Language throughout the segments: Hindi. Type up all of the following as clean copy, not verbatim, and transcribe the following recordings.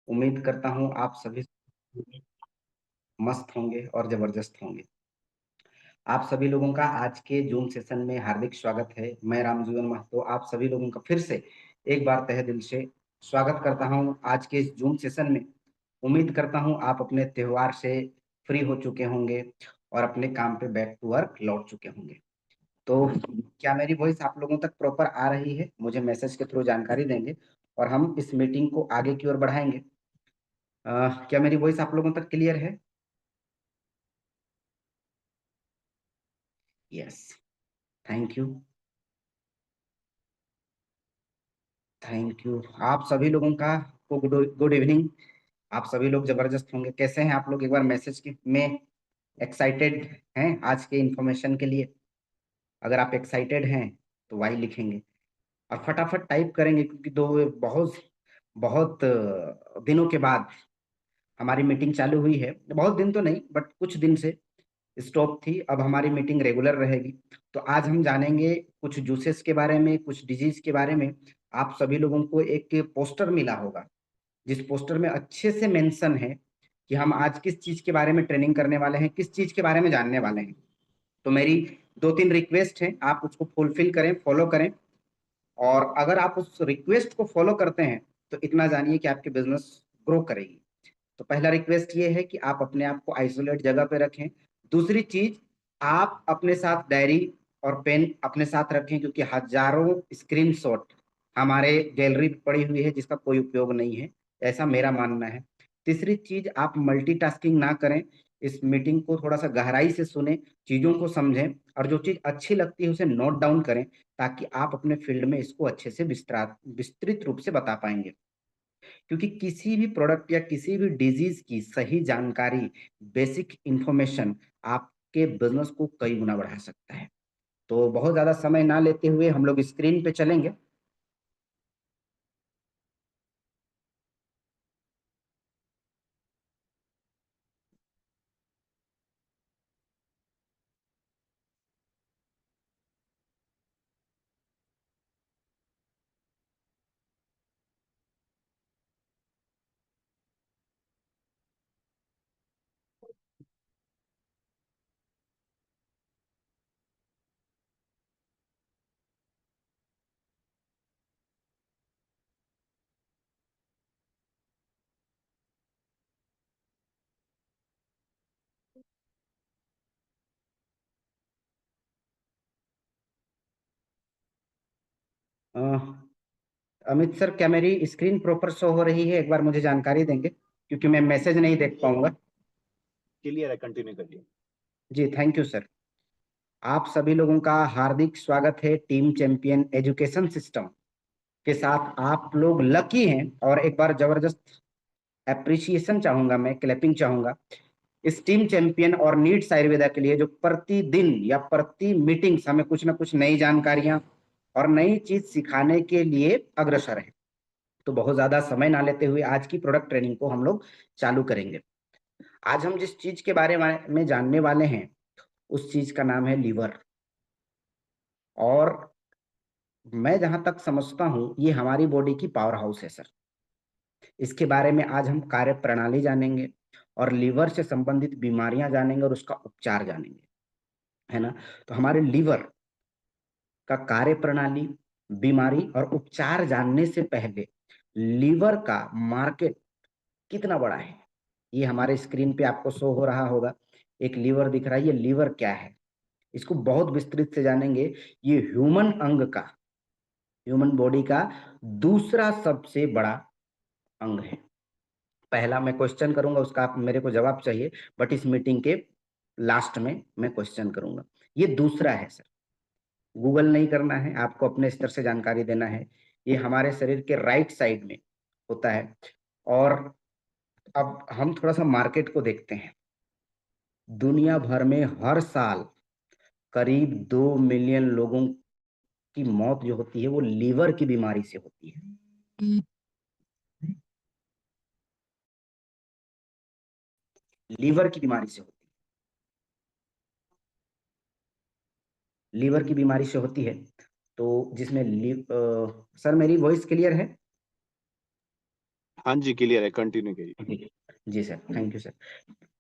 उम्मीद करता हूँ आप सभी मस्त होंगे और जबरदस्त होंगे। आप सभी लोगों का आज के जूम सेशन में हार्दिक स्वागत है। मैं रामजीवन महतो आप सभी लोगों का फिर से एक बार तहे दिल से स्वागत करता हूँ आज के इस जूम सेशन में। उम्मीद करता हूँ आप अपने त्योहार से फ्री हो चुके होंगे और अपने काम पे बैक टू वर्क लौट चुके होंगे। तो क्या मेरी वॉइस आप लोगों तक प्रॉपर आ रही है? मुझे मैसेज के थ्रू जानकारी देंगे और हम इस मीटिंग को आगे की ओर बढ़ाएंगे। क्या मेरी वॉइस आप लोगों तक क्लियर है? Yes. Thank you. Thank you आप सभी लोगों का को गुड गुड इवनिंग। आप सभी लोग जबरदस्त होंगे। कैसे हैं आप लोग? एक बार मैसेज की में एक्साइटेड हैं आज के इंफॉर्मेशन के लिए? अगर आप एक्साइटेड हैं तो वाई लिखेंगे और फटाफट टाइप करेंगे, क्योंकि दो बहुत बहुत दिनों के बाद हमारी मीटिंग चालू हुई है। बहुत दिन तो नहीं, बट कुछ दिन से स्टॉप थी। अब हमारी मीटिंग रेगुलर रहेगी। तो आज हम जानेंगे कुछ जूसेस के बारे में, कुछ डिजीज के बारे में। आप सभी लोगों को एक पोस्टर मिला होगा, जिस पोस्टर में अच्छे से मेंशन है कि हम आज किस चीज के बारे में ट्रेनिंग करने वाले हैं, किस चीज के बारे में जानने वाले हैं। तो मेरी दो तीन रिक्वेस्ट है, आप उसको फुलफिल करें, फॉलो करें। और अगर आप उस रिक्वेस्ट को फॉलो करते हैं तो इतना जानिए कि आपकी बिजनेस ग्रो करेगी। तो पहला रिक्वेस्ट ये है कि आप अपने आप को आइसोलेट जगह पे रखें। दूसरी चीज, आप अपने साथ डायरी और पेन अपने साथ रखें, क्योंकि हजारों स्क्रीनशॉट हमारे गैलरी पे पड़ी हुई है जिसका कोई उपयोग नहीं है, ऐसा मेरा मानना है। तीसरी चीज, आप मल्टीटास्किंग ना करें। इस मीटिंग को थोड़ा सा गहराई से सुने, चीजों को समझें और जो चीज अच्छी लगती है उसे नोट डाउन करें, ताकि आप अपने फील्ड में इसको अच्छे से विस्तृत रूप से बता पाएंगे। क्योंकि किसी भी प्रोडक्ट या किसी भी डिजीज की सही जानकारी, बेसिक इंफॉर्मेशन आपके बिजनेस को कई गुना बढ़ा सकता है। तो बहुत ज्यादा समय ना लेते हुए हम लोग स्क्रीन पे चलेंगे। अ, अमित सर, क्या मेरी स्क्रीन प्रॉपर शो हो रही है? एक बार मुझे जानकारी देंगे, क्योंकि मैं मैसेज नहीं देख पाऊंगा। क्लियर है, कंटिन्यू करिए। जी, थैंक यू सर। आप सभी लोगों का हार्दिक स्वागत है टीम चैंपियन एजुकेशन सिस्टम के साथ। आप लोग लकी हैं और एक बार जबरदस्त एप्रिसिएशन चाहूंगा, मैं क्लैपिंग चाहूंगा इस टीम चैंपियन और नीड्स आयुर्वेदा के लिए, जो प्रतिदिन या प्रति मीटिंग्स हमें कुछ ना कुछ नई जानकारियां और नई चीज सिखाने के लिए अग्रसर है। तो बहुत ज्यादा समय ना लेते हुए आज की प्रोडक्ट ट्रेनिंग को हम लोग चालू करेंगे। आज हम जिस चीज के बारे में जानने वाले हैं उस चीज का नाम है लीवर। और मैं जहां तक समझता हूं ये हमारी बॉडी की पावर हाउस है सर। इसके बारे में आज हम कार्य प्रणाली जानेंगे और लीवर से संबंधित बीमारियां जानेंगे और उसका उपचार जानेंगे, है ना। तो हमारे लीवर का कार्य प्रणाली, बीमारी और उपचार जानने से पहले लीवर का मार्केट कितना बड़ा है, ये हमारे स्क्रीन पे आपको शो हो रहा होगा। एक लीवर दिख रहा है, ये लीवर क्या है इसको बहुत विस्तृत से जानेंगे। ये ह्यूमन अंग का, ह्यूमन बॉडी का दूसरा सबसे बड़ा अंग है। पहला मैं क्वेश्चन करूंगा, उसका आप मेरे को जवाब चाहिए, बट इस मीटिंग के लास्ट में मैं क्वेश्चन करूंगा। ये दूसरा है सर। गूगल नहीं करना है, आपको अपने स्तर से जानकारी देना है। ये हमारे शरीर के राइट साइड में होता है। और अब हम थोड़ा सा मार्केट को देखते हैं। दुनिया भर में हर साल करीब 2 मिलियन लोगों की मौत जो होती है वो लीवर की बीमारी से होती है। लीवर की बीमारी से होती है, लीवर की बीमारी से होती है। तो जिसमें सर, मेरी वॉइस क्लियर है? हाँ जी, क्लियर है, कंटिन्यू करिए। जी जी sir, thank you sir.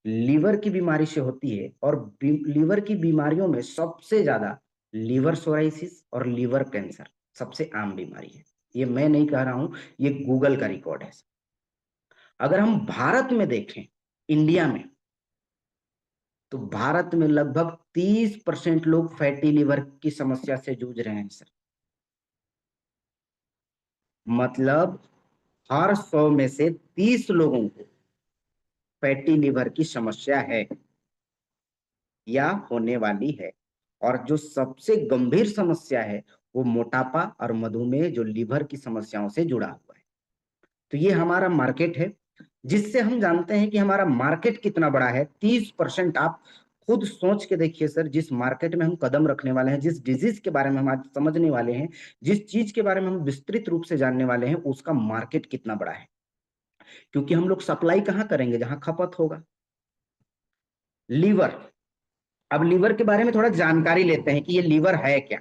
Liver की बीमारी से होती है, और लीवर की बीमारियों में सबसे ज्यादा लीवर सोराइसिस और लीवर कैंसर सबसे आम बीमारी है। ये मैं नहीं कह रहा हूं, ये गूगल का रिकॉर्ड है। अगर हम भारत में देखें, इंडिया में, तो भारत में लगभग 30% लोग फैटी लीवर की समस्या से जूझ रहे हैं सर। मतलब हर 100 में से 30 लोगों को फैटी लीवर की समस्या है या होने वाली है। और जो सबसे गंभीर समस्या है वो मोटापा और मधुमेह, जो लीवर की समस्याओं से जुड़ा हुआ है। तो ये हमारा मार्केट है, जिससे हम जानते हैं कि हमारा मार्केट कितना बड़ा है। 30%, आप खुद सोच के देखिए सर, जिस मार्केट में हम कदम रखने वाले हैं, जिस डिजीज के बारे में हम आज समझने वाले हैं, जिस चीज के बारे में हम विस्तृत रूप से जानने वाले हैं, उसका मार्केट कितना बड़ा है। क्योंकि हम लोग सप्लाई कहाँ करेंगे, जहां खपत होगा। लीवर, अब लीवर के बारे में थोड़ा जानकारी लेते हैं कि ये लीवर है क्या।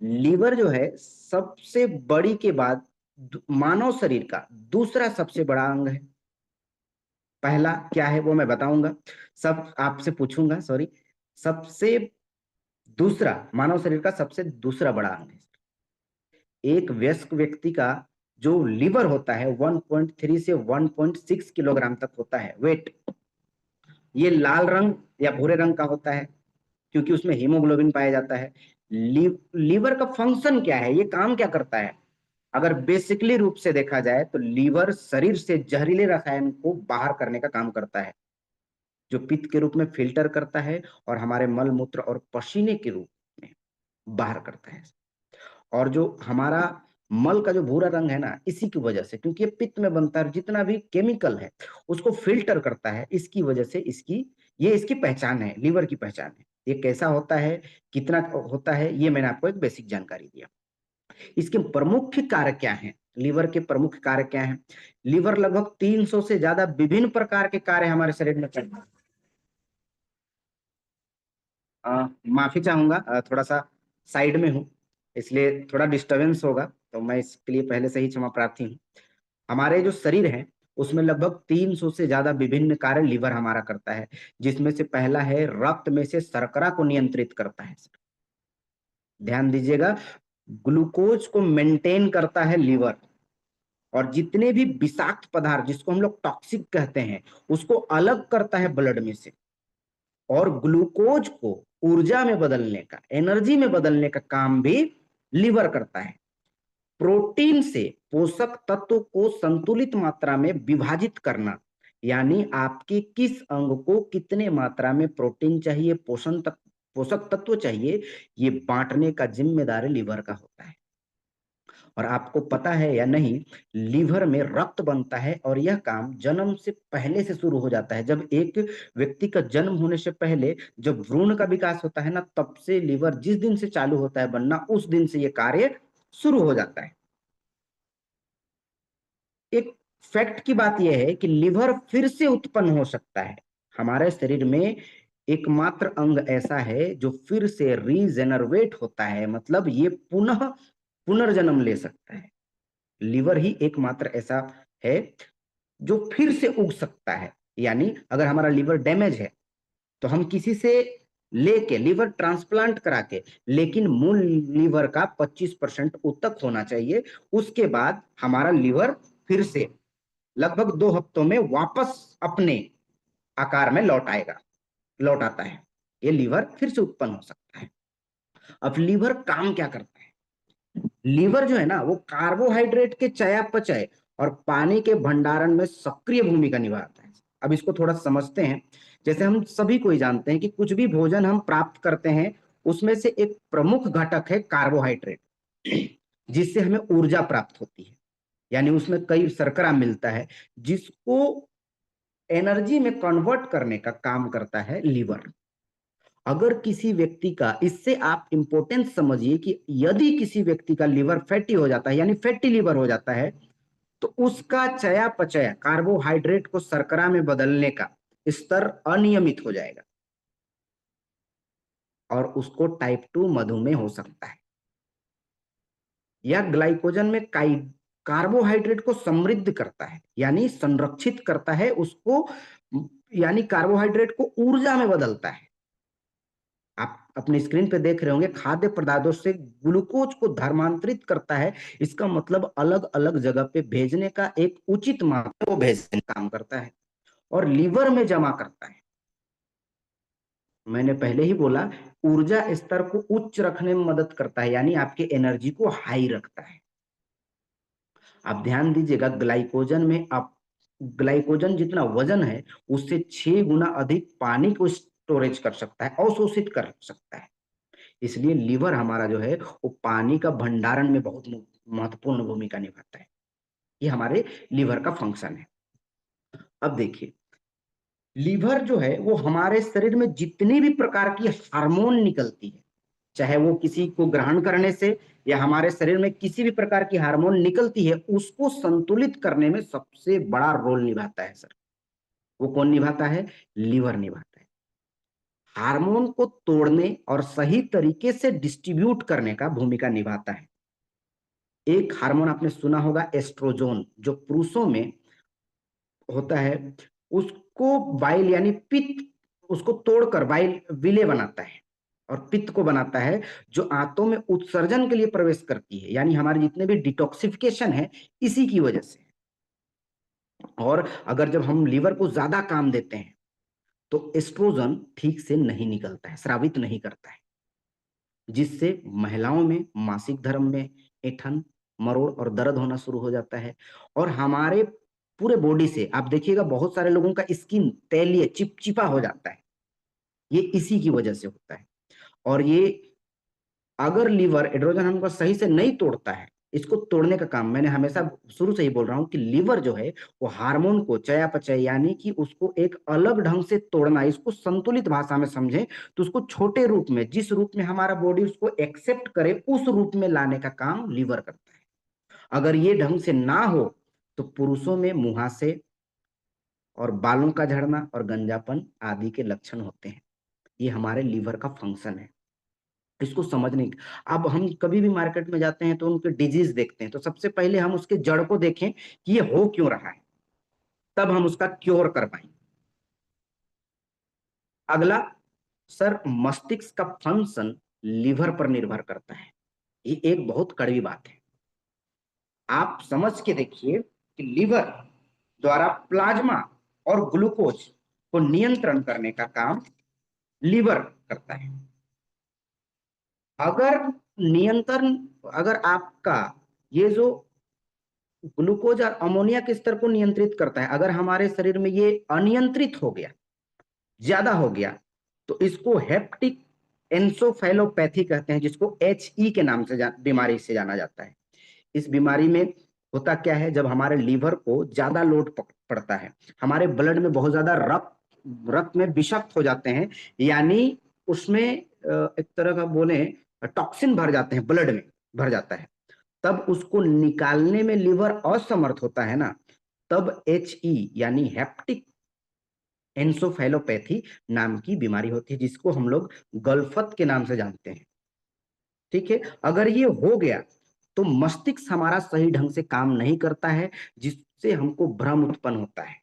लीवर जो है सबसे बड़ी के बाद मानव शरीर का दूसरा सबसे बड़ा अंग है। पहला क्या है वो मैं बताऊंगा, सब आपसे पूछूंगा, सॉरी। सबसे दूसरा, मानव शरीर का सबसे दूसरा बड़ा अंग है। एक वयस्क व्यक्ति का जो लीवर होता है 1.3 से 1.6 किलोग्राम तक होता है वेट। ये लाल रंग या भूरे रंग का होता है, क्योंकि उसमें हीमोग्लोबिन पाया जाता है। लीवर का फंक्शन क्या है, ये काम क्या करता है? अगर बेसिकली रूप से देखा जाए तो लीवर शरीर से जहरीले रसायन को बाहर करने का काम करता है, जो पित्त के रूप में फिल्टर करता है और हमारे मल मूत्र और पसीने के रूप में बाहर करता है। और जो हमारा मल का जो भूरा रंग है ना, इसी की वजह से, क्योंकि ये पित्त में बनता है, जितना भी केमिकल है उसको फिल्टर करता है, इसकी वजह से इसकी पहचान है, लीवर की पहचान है। ये कैसा होता है, कितना होता है, ये मैंने आपको एक बेसिक जानकारी दिया। इसके प्रमुख कार्य क्या हैं? लीवर के प्रमुख कार्य क्या हैं? लीवर लगभग 300 से ज्यादा विभिन्न प्रकार के कार्य हमारे शरीर में करता है। माफी चाहूंगा, थोड़ा सा साइड में हूँ, इसलिए थोड़ा डिस्टरबेंस होगा, तो मैं इसके लिए पहले से ही क्षमा प्रार्थी हूँ। हमारे जो शरीर है उसमें लगभग 300 से ज्यादा विभिन्न कार्य लीवर हमारा करता है, जिसमें से पहला है रक्त में से शर्करा को नियंत्रित करता है। ध्यान दीजिएगा, ग्लूकोज को मेंटेन करता है लीवर, और जितने भी विषाक्त पदार्थ जिसको हम लोग टॉक्सिक कहते हैं उसको अलग करता है ब्लड में से, और ग्लूकोज को ऊर्जा में बदलने का, एनर्जी में बदलने का काम भी लीवर करता है। प्रोटीन से पोषक तत्व को संतुलित मात्रा में विभाजित करना, यानी आपके किस अंग को कितने मात्रा में प्रोटीन चाहिए, पोषक तत्व चाहिए, ये बांटने का जिम्मेदारी लीवर का होता है। और आपको पता है या नहीं, लीवर में रक्त बनता है और यह काम जन्म से पहले से शुरू हो जाता है। जब एक व्यक्ति का जन्म होने से पहले जब भ्रूण का विकास होता है ना, तब से लीवर जिस दिन से चालू होता है बनना, उस दिन से यह कार्य शुरू हो जाता है। एक फैक्ट की बात यह है कि लिवर फिर से उत्पन्न हो सकता है। हमारे शरीर में एकमात्र अंग ऐसा है जो फिर से रीजेनरेट होता है, मतलब ये पुनः पुनर्जन्म ले सकता है। लिवर ही एकमात्र ऐसा है जो फिर से उग सकता है। यानी अगर हमारा लिवर डैमेज है तो हम किसी से लेके लिवर ट्रांसप्लांट करा के, लेकिन मूल लिवर का 25% उत्तक होना चाहिए। उसके बाद हमारा लिवर फिर से लगभग 2 हफ्तों में वापस अपने आकार में लौट आता है। ये लीवर फिर से उत्पन्न हो सकता है। अब लीवर काम क्या करता है? लीवर जो है ना, वो कार्बोहाइड्रेट के चयापचय और पानी के भंडारण में सक्रिय भूमिका निभाता है। अब इसको थोड़ा समझते हैं। जैसे हम सभी को ही जानते हैं कि कुछ भी भोजन हम प्राप्त करते हैं, उसमें से एक प्रमुख घटक है कार्बोहाइड्रेट, जिससे हमें ऊर्जा प्राप्त होती है। यानी उसमें कई शर्करा मिलता है, जिसको एनर्जी में कन्वर्ट करने का काम करता है लीवर। अगर किसी व्यक्ति का, इससे आप इंपॉर्टेंस समझिए कि यदि किसी व्यक्ति का लीवर फैटी हो जाता है, यानी फैटी लीवर हो जाता है, तो उसका चयापचय कार्बोहाइड्रेट को शर्करा में बदलने का स्तर अनियमित हो जाएगा और उसको टाइप 2 मधुमेह हो सकता है। या ग्लाइकोजन में कार्बोहाइड्रेट को समृद्ध करता है, यानी संरक्षित करता है उसको, यानी कार्बोहाइड्रेट को ऊर्जा में बदलता है। आप अपनी स्क्रीन पे देख रहे होंगे, खाद्य पदार्थों से ग्लूकोज को धर्मांतरित करता है। इसका मतलब अलग अलग जगह पे भेजने का एक उचित मात्रा को भेजने का काम करता है और लीवर में जमा करता है। मैंने पहले ही बोला, ऊर्जा स्तर को उच्च रखने में मदद करता है, यानी आपके एनर्जी को हाई रखता है। आप ध्यान दीजिएगा, ग्लाइकोजन में आप ग्लाइकोजन जितना वजन है उससे 6 गुना अधिक पानी को स्टोरेज कर सकता है, अवशोषित कर सकता है। इसलिए लीवर हमारा जो है वो पानी का भंडारण में बहुत महत्वपूर्ण भूमिका निभाता है। ये हमारे लीवर का फंक्शन है। अब देखिए, लीवर जो है वो हमारे शरीर में जितनी भी प्रकार की हार्मोन निकलती है, चाहे वो किसी को ग्रहण करने से या हमारे शरीर में किसी भी प्रकार की हार्मोन निकलती है, उसको संतुलित करने में सबसे बड़ा रोल निभाता है सर। वो कौन निभाता है? लीवर निभाता है। हार्मोन को तोड़ने और सही तरीके से डिस्ट्रीब्यूट करने का भूमिका निभाता है। एक हार्मोन आपने सुना होगा, एस्ट्रोजोन, जो पुरुषों में होता है, उसको बाइल यानी पित्त, उसको तोड़कर बाइल विलेय बनाता है और पित्त को बनाता है, जो आंतों में उत्सर्जन के लिए प्रवेश करती है, यानी हमारे जितने भी डिटॉक्सिफिकेशन है इसी की वजह से। और अगर जब हम लीवर को ज्यादा काम देते हैं तो एस्ट्रोजन ठीक से नहीं निकलता है, स्रावित नहीं करता है, जिससे महिलाओं में मासिक धर्म में ऐंठन, मरोड़ और दर्द होना शुरू हो जाता है। और हमारे पूरे बॉडी से आप देखिएगा, बहुत सारे लोगों का स्किन तैलीय चिपचिपा हो जाता है, ये इसी की वजह से होता है। और ये अगर लीवर एड्रोजन हमको सही से नहीं तोड़ता है, इसको तोड़ने का काम, मैंने हमेशा शुरू से ही बोल रहा हूं कि लीवर जो है वो हार्मोन को चयापचय, यानी कि उसको एक अलग ढंग से तोड़ना, इसको संतुलित भाषा में समझें तो उसको छोटे रूप में, जिस रूप में हमारा बॉडी उसको एक्सेप्ट करे उस रूप में लाने का काम लीवर करता है। अगर ये ढंग से ना हो तो पुरुषों में मुहासे और बालों का झड़ना और गंजापन आदि के लक्षण होते हैं। ये हमारे लीवर का फंक्शन है, इसको समझने। अब हम कभी भी मार्केट में जाते हैं तो उनके डिजीज देखते हैं, तो सबसे पहले हम उसके जड़ को देखें कि ये हो क्यों रहा है, तब हम उसका क्योर कर पाएंगे। अगला, सर, मस्तिष्क का फंक्शन लीवर पर निर्भर करता है। ये एक बहुत कड़वी बात है। आप समझ के देखिए कि लीवर द्वारा प्लाज्मा और ग्लूकोज को नियंत्रण करने का काम लीवर करता है। अगर नियंत्रण, अगर आपका ये जो ग्लूकोज और अमोनिया के स्तर को नियंत्रित करता है, अगर हमारे शरीर में ये अनियंत्रित हो गया, ज्यादा हो गया, तो इसको हेप्टिक एन्सोफेलोपैथी कहते हैं, जिसको HE के नाम से बीमारी से जाना जाता है। इस बीमारी में होता क्या है, जब हमारे लीवर को ज्यादा लोड पड़ता है, हमारे ब्लड में बहुत ज्यादा रक्त में विषाक्त हो जाते हैं, यानी उसमें एक तरह का बोले टॉक्सिन भर जाते हैं, ब्लड में भर जाता है, तब उसको निकालने में लीवर असमर्थ होता है ना, तब HE यानी हेप्टिक एन्सोफेलोपैथी नाम की बीमारी होती है, जिसको हम लोग गलफत के नाम से जानते हैं। ठीक है, अगर ये हो गया तो मस्तिष्क हमारा सही ढंग से काम नहीं करता है, जिससे हमको भ्रम उत्पन्न होता है।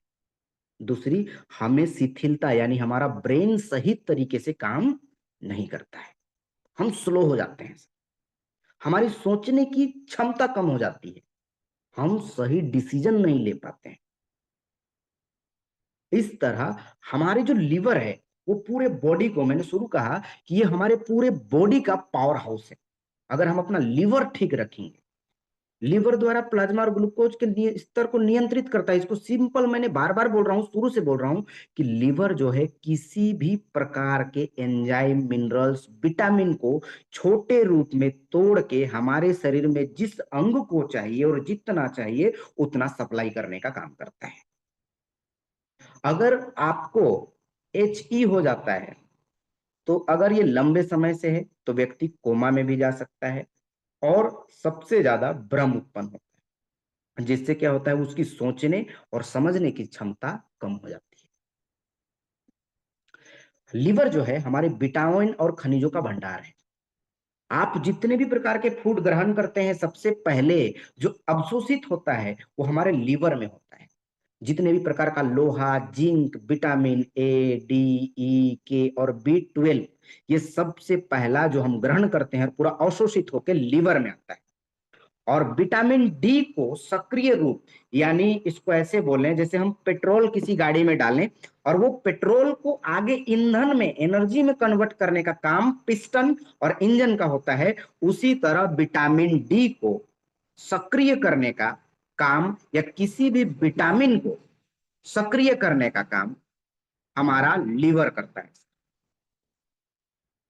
दूसरी, हमें शिथिलता, यानी हमारा ब्रेन सही तरीके से काम नहीं करता है, हम स्लो हो जाते हैं, हमारी सोचने की क्षमता कम हो जाती है, हम सही डिसीजन नहीं ले पाते हैं। इस तरह हमारे जो लीवर है वो पूरे बॉडी को, मैंने शुरू कहा कि ये हमारे पूरे बॉडी का पावर हाउस है। अगर हम अपना लीवर ठीक रखेंगे, लीवर द्वारा प्लाज्मा और ग्लूकोज के स्तर को नियंत्रित करता है। इसको सिंपल, मैंने बार बार बोल रहा हूं, शुरू से बोल रहा हूं कि लीवर जो है किसी भी प्रकार के एंजाइम, मिनरल्स, विटामिन को छोटे रूप में तोड़ के हमारे शरीर में जिस अंग को चाहिए और जितना चाहिए उतना सप्लाई करने का काम करता है। अगर आपको HE हो जाता है तो अगर ये लंबे समय से है तो व्यक्ति कोमा में भी जा सकता है और सबसे ज्यादा भ्रम उत्पन्न होता है, जिससे क्या होता है, उसकी सोचने और समझने की क्षमता कम हो जाती है। लीवर जो है हमारे विटामिन और खनिजों का भंडार है। आप जितने भी प्रकार के फूड ग्रहण करते हैं, सबसे पहले जो अवशोषित होता है वो हमारे लीवर में होता है। जितने भी प्रकार का लोहा, जिंक, विटामिन ए, डी, ई, के और B12, ये सबसे पहला जो हम ग्रहण करते हैं पूरा अवशोषित होकर लीवर में आता है। और विटामिन डी को सक्रिय रूप, यानी इसको ऐसे बोलें जैसे हम पेट्रोल किसी गाड़ी में डालें और वो पेट्रोल को आगे ईंधन में, एनर्जी में कन्वर्ट करने का काम पिस्टन और इंजन का होता है, उसी तरह विटामिन डी को सक्रिय करने का काम या किसी भी विटामिन को सक्रिय करने का काम हमारा लीवर करता है।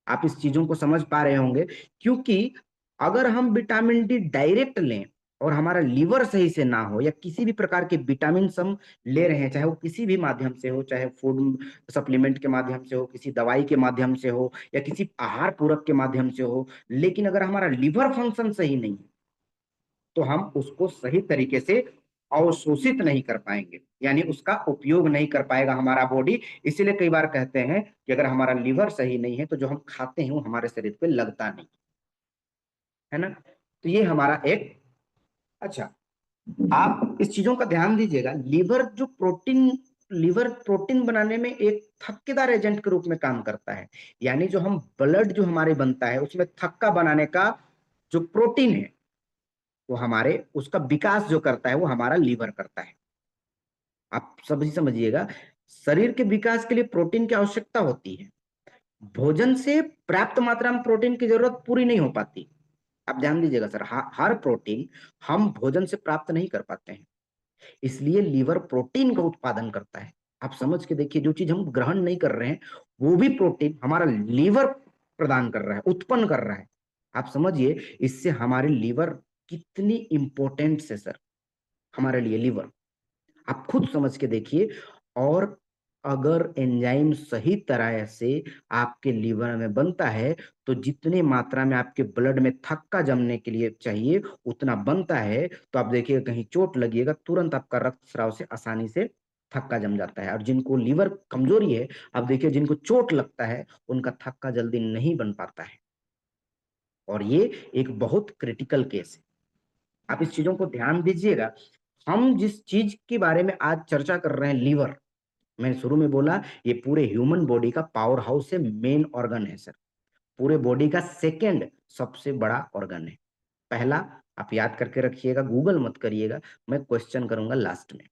आप इस चीजों को समझ पा रहे होंगे, क्योंकि अगर हम विटामिन डी डायरेक्ट लें और हमारा लीवर सही से ना हो, या किसी भी प्रकार के विटामिन हम ले रहे हैं, चाहे वो किसी भी माध्यम से हो, चाहे फूड सप्लीमेंट के माध्यम से हो, किसी दवाई के माध्यम से हो, या किसी आहार पूरक के माध्यम से हो, लेकिन अगर हमारा लीवर फंक्शन सही नहीं है तो हम उसको सही तरीके से अवशोषित नहीं कर पाएंगे, यानी उसका उपयोग नहीं कर पाएगा हमारा बॉडी। इसीलिए कई बार कहते हैं कि अगर हमारा लीवर सही नहीं है तो जो हम खाते हैं वो हमारे शरीर पे लगता नहीं, है ना। तो ये हमारा एक, अच्छा, आप इस चीजों का ध्यान दीजिएगा। लीवर प्रोटीन बनाने में एक थक्केदार एजेंट के रूप में काम करता है, यानी जो हम ब्लड जो हमारे बनता है उसमें थक्का बनाने का जो प्रोटीन है वो हमारे, उसका विकास जो करता है वो हमारा लीवर करता है। आप सभी समझिएगा, शरीर के विकास के लिए प्रोटीन की आवश्यकता होती है। भोजन से पर्याप्त मात्रा में प्रोटीन की जरूरत पूरी नहीं हो पाती। आप ध्यान दीजिएगा सर, हर प्रोटीन हम भोजन से प्राप्त नहीं कर पाते हैं, इसलिए लीवर प्रोटीन का उत्पादन करता है। आप समझ के देखिए, जो चीज हम ग्रहण नहीं कर रहे हैं वो भी प्रोटीन हमारा लीवर प्रदान कर रहा है, उत्पन्न कर रहा है। आप समझिए इससे हमारे लीवर कितनी इंपॉर्टेंट है सर, हमारे लिए लीवर, आप खुद समझ के देखिए। और अगर एंजाइम सही तरह से आपके लीवर में बनता है तो जितनी मात्रा में आपके ब्लड में थक्का जमने के लिए चाहिए उतना बनता है, तो आप देखिएगा कहीं चोट लगिएगा तुरंत आपका रक्त स्राव से आसानी से थक्का जम जाता है। और जिनको लीवर कमजोरी है, आप देखिए जिनको चोट लगता है उनका थक्का जल्दी नहीं बन पाता है, और ये एक बहुत क्रिटिकल केस है। आप इस चीजों को ध्यान दीजिएगा। हम जिस चीज के बारे में आज चर्चा कर रहे हैं, लीवर, मैंने शुरू में बोला ये पूरे ह्यूमन बॉडी का पावर हाउस है, मेन ऑर्गन है सर, पूरे बॉडी का सेकंड सबसे बड़ा ऑर्गन है। पहला आप याद करके रखिएगा, गूगल मत करिएगा, मैं क्वेश्चन करूंगा लास्ट में।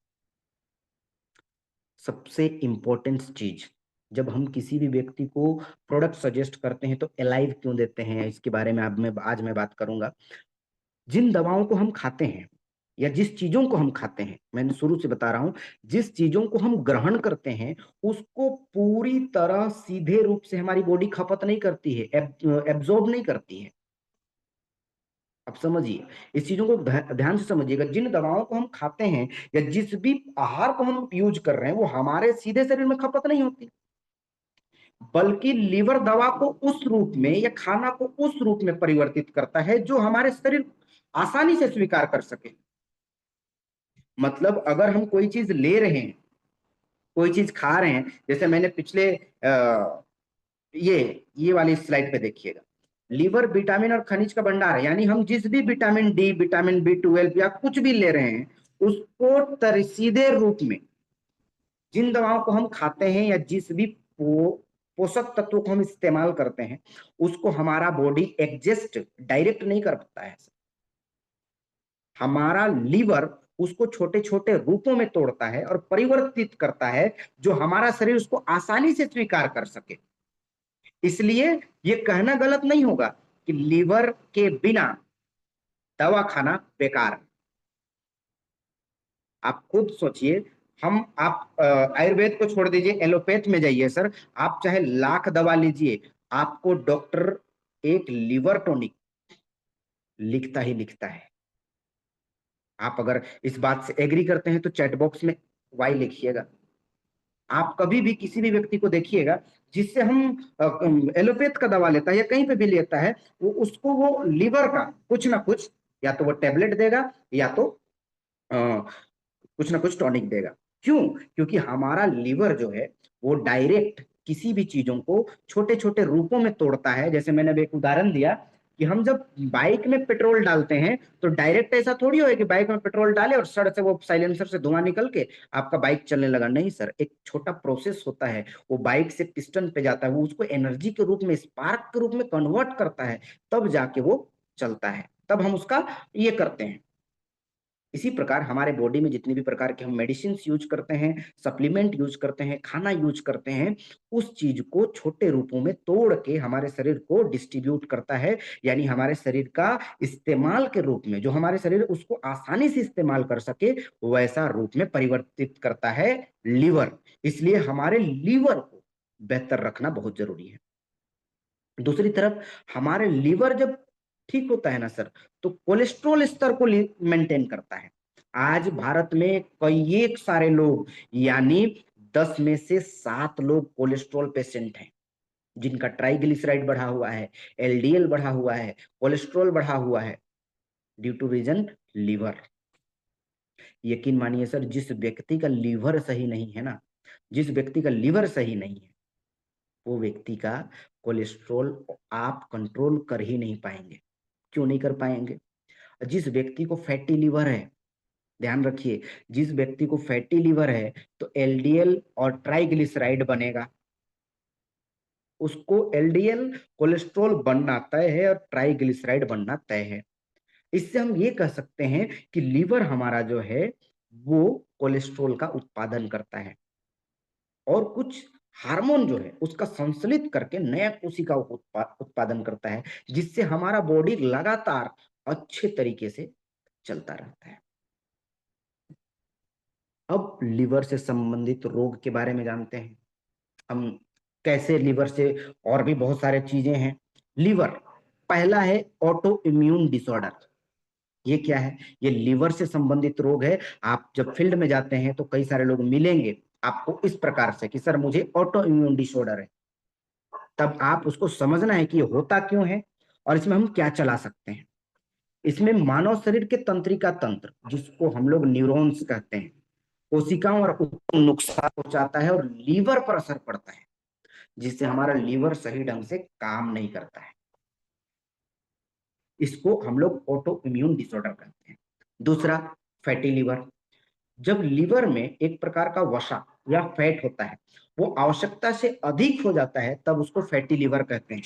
सबसे इंपॉर्टेंट चीज, जब हम किसी भी व्यक्ति को प्रोडक्ट सजेस्ट करते हैं तो एलाइव क्यों देते हैं, इसके बारे में आज मैं बात करूंगा। जिन दवाओं को हम खाते हैं या जिस चीजों को हम खाते हैं, मैंने शुरू से बता रहा हूं, जिस चीजों को हम ग्रहण करते हैं उसको पूरी तरह सीधे रूप से हमारी बॉडी खपत नहीं करती है, एब्जॉर्ब नहीं करती है। अब समझिए, इस चीजों को ध्यान से समझिएगा। जिन दवाओं को हम खाते हैं या जिस भी आहार को हम यूज कर रहे हैं वो हमारे सीधे शरीर में खपत नहीं होती, बल्कि लीवर दवा को उस रूप में या खाना को उस रूप में परिवर्तित करता है जो हमारे शरीर आसानी से स्वीकार कर सके। मतलब अगर हम कोई चीज ले रहे हैं, कोई चीज खा रहे हैं, जैसे मैंने पिछले ये वाली स्लाइड पे देखिएगा, लीवर विटामिन और खनिज का भंडार है, यानी हम जिस भी विटामिन डी, विटामिन B12 या कुछ भी ले रहे हैं उसको सीधे रूप में, जिन दवाओं को हम खाते हैं या जिस भी पोषक तत्वों को हम इस्तेमाल करते हैं उसको हमारा बॉडी एडजस्ट डायरेक्ट नहीं कर पाता है। हमारा लीवर उसको छोटे छोटे रूपों में तोड़ता है और परिवर्तित करता है जो हमारा शरीर उसको आसानी से स्वीकार कर सके। इसलिए ये कहना गलत नहीं होगा कि लीवर के बिना दवा खाना बेकार है। आप खुद सोचिए, आप आयुर्वेद को छोड़ दीजिए, एलोपैथ में जाइए सर, आप चाहे लाख दवा लीजिए, आपको डॉक्टर एक लीवर टॉनिक लिखता ही लिखता है। आप अगर इस बात से एग्री करते हैं तो चैट बॉक्स में वाई लिखिएगा। आप कभी भी किसी भी व्यक्ति को देखिएगा जिससे हम एलोपैथ का दवा लेता है या कहीं पे भी लेता है, वो उसको वो लीवर का कुछ ना कुछ, या तो वो टेबलेट देगा या तो कुछ ना कुछ टॉनिक देगा। क्यों? क्योंकि हमारा लीवर जो है वो डायरेक्ट किसी भी चीजों को छोटे छोटे रूपों में तोड़ता है। जैसे मैंने अभी एक उदाहरण दिया कि हम जब बाइक में पेट्रोल डालते हैं तो डायरेक्ट ऐसा थोड़ी हो कि बाइक में पेट्रोल डाले और सड़ से वो साइलेंसर से धुआं निकल के आपका बाइक चलने लगा। नहीं सर, एक छोटा प्रोसेस होता है, वो बाइक से पिस्टन पे जाता है, वो उसको एनर्जी के रूप में, स्पार्क के रूप में कन्वर्ट करता है, तब जाके वो चलता है, तब हम उसका ये करते हैं। इसी प्रकार हमारे बॉडी में जितनी भी प्रकार के हम मेडिसिन यूज करते हैं, सप्लीमेंट यूज करते हैं, खाना यूज करते हैं, उस चीज को छोटे रूपों में तोड़ के हमारे शरीर को डिस्ट्रीब्यूट करता है, यानी हमारे शरीर का इस्तेमाल के रूप में, जो हमारे शरीर उसको आसानी से इस्तेमाल कर सके वैसा रूप में परिवर्तित करता है लीवर। इसलिए हमारे लीवर को बेहतर रखना बहुत जरूरी है। दूसरी तरफ हमारे लीवर जब ठीक होता है ना सर, तो कोलेस्ट्रॉल स्तर को मेंटेन करता है। आज भारत में कई एक सारे लोग, यानी 10 में से 7 लोग कोलेस्ट्रॉल पेशेंट हैं, जिनका ट्राइग्लिसराइड बढ़ा हुआ है, एलडीएल बढ़ा हुआ है, कोलेस्ट्रॉल बढ़ा हुआ है, ड्यू टू रीजन लीवर। यकीन मानिए सर, जिस व्यक्ति का लीवर सही नहीं है ना, जिस व्यक्ति का लीवर सही नहीं है, वो व्यक्ति का कोलेस्ट्रॉल आप कंट्रोल कर ही नहीं पाएंगे। क्यों नहीं कर पाएंगे? जिस व्यक्ति को फैटी लीवर है, ध्यान रखिए, जिस व्यक्ति को फैटी लीवर है तो एलडीएल और ट्राइग्लिसराइड बनेगा। उसको एलडीएल कोलेस्ट्रॉल बनना तय है और ट्राइग्लिसराइड बनना तय है। इससे हम ये कह सकते हैं कि लीवर हमारा जो है वो कोलेस्ट्रॉल का उत्पादन करता है, और कुछ हार्मोन जो है उसका संश्लित करके नया कोशिका उत्पादन करता है, जिससे हमारा बॉडी लगातार अच्छे तरीके से चलता रहता है। अब लीवर से संबंधित रोग के बारे में जानते हैं हम, कैसे लीवर से, और भी बहुत सारे चीजें हैं। लीवर पहला है ऑटो इम्यून डिसऑर्डर। ये क्या है? ये लीवर से संबंधित रोग है। आप जब फील्ड में जाते हैं तो कई सारे लोग मिलेंगे आपको इस प्रकार से कि सर मुझे ऑटो इम्यून डिसऑर्डर है, तब आप उसको समझना है कि ये होता क्यों है और इसमें हम क्या चला सकते हैं। इसमें मानव शरीर के तंत्रिका तंत्र, जिसको हम लोग न्यूरॉन्स कहते हैं, कोशिकाओं और उसको नुकसान पहुंचाता है और लीवर पर असर पड़ता है, जिससे हमारा लीवर सही ढंग से काम नहीं करता है। इसको हम लोग ऑटो इम्यून डिसऑर्डर कहते हैं। दूसरा, फैटी लीवर। जब लीवर में एक प्रकार का वसा या फैट होता है, वो आवश्यकता से अधिक हो जाता है, तब उसको फैटी लीवर कहते हैं।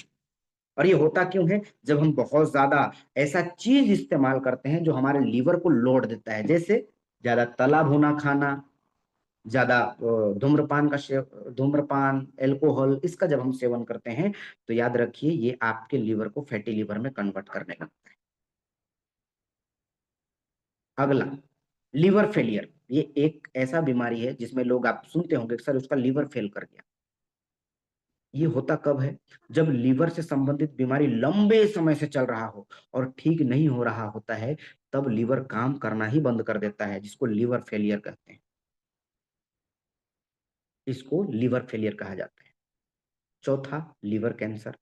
और ये होता क्यों है? जब हम बहुत ज्यादा ऐसा चीज इस्तेमाल करते हैं जो हमारे लीवर को लोड देता है, जैसे ज्यादा तला भुना खाना, ज्यादा धूम्रपान का धूम्रपान, एल्कोहल, इसका जब हम सेवन करते हैं तो याद रखिए ये आपके लीवर को फैटी लीवर में कन्वर्ट करने लगता है। अगला, लीवर फेलियर। ये एक ऐसा बीमारी है जिसमें लोग, आप सुनते होंगे सर उसका लीवर फेल कर गया। ये होता कब है? जब लीवर से संबंधित बीमारी लंबे समय से चल रहा हो और ठीक नहीं हो रहा होता है, तब लीवर काम करना ही बंद कर देता है, जिसको लीवर फेलियर कहते हैं। इसको लीवर फेलियर कहा जाता है। चौथा, लीवर कैंसर।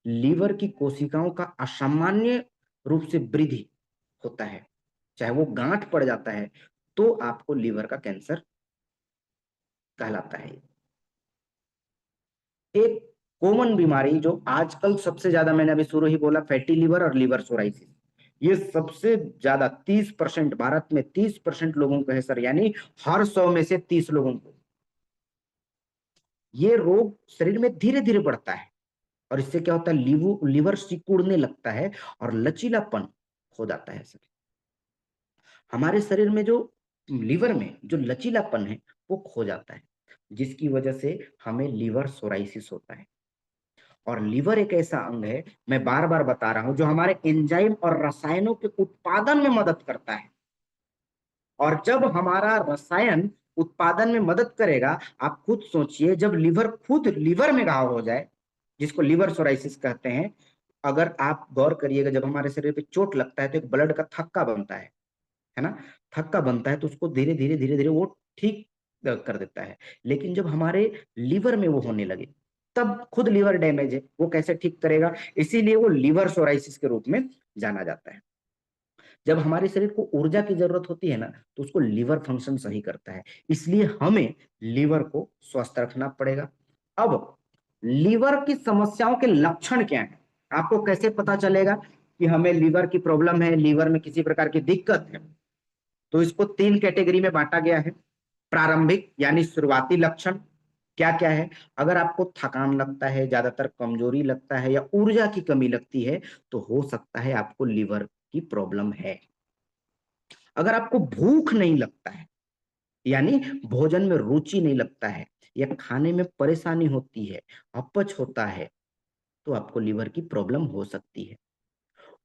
लीवर की कोशिकाओं का असामान्य रूप से वृद्धि होता है, चाहे वो गांठ पड़ जाता है तो आपको लीवर का कैंसर कहलाता है। एक कॉमन बीमारी जो आजकल सबसे ज्यादा, मैंने अभी शुरू ही बोला, फैटी लीवर और लीवर सोराइसिस, ये सबसे ज्यादा 30%, भारत में 30% लोगों को है सर, यानी हर 100 में से 30 लोगों को ये रोग शरीर में धीरे धीरे बढ़ता है, और इससे क्या होता है, लीवर सिकुड़ने लगता है और लचीलापन खो जाता है सर। हमारे शरीर में जो लीवर में जो लचीलापन है वो खो जाता है, जिसकी वजह से हमें लीवर सोराइसिस होता है। और लीवर एक ऐसा अंग है, मैं बार बार बता रहा हूं, जो हमारे एंजाइम और रसायनों के उत्पादन में मदद करता है। और जब हमारा रसायन उत्पादन में मदद करेगा, आप खुद सोचिए, जब लीवर, खुद लीवर में घाव हो जाए, जिसको लीवर सोराइसिस कहते हैं, अगर आप गौर करिएगा, जब हमारे शरीर पे चोट लगता है तो एक ब्लड का थक्का बनता है ना, थक्का बनता है, तो उसको धीरे धीरे धीरे धीरे वो ठीक कर देता है। लेकिन जब हमारे लीवर में वो होने लगे, तब खुद लीवर डैमेज है, वो कैसे ठीक करेगा? इसीलिए वो लीवर सोराइसिस के रूप में जाना जाता है। जब हमारे शरीर को ऊर्जा की जरूरत होती है ना, तो उसको लीवर फंक्शन सही करता है, इसलिए हमें लीवर को स्वस्थ रखना पड़ेगा। अब लीवर की समस्याओं के लक्षण क्या है, आपको कैसे पता चलेगा? कि हमें लीवर की प्रॉब्लम है, लीवर में किसी प्रकार की दिक्कत है, तो इसको 3 कैटेगरी में बांटा गया है। प्रारंभिक यानी शुरुआती लक्षण क्या क्या है? अगर आपको थकान लगता है, ज्यादातर कमजोरी लगता है या ऊर्जा की कमी लगती है, तो हो सकता है आपको लीवर की प्रॉब्लम है। अगर आपको भूख नहीं लगता है, यानी भोजन में रुचि नहीं लगता है या खाने में परेशानी होती है, अपच होता है, तो आपको लीवर की प्रॉब्लम हो सकती है।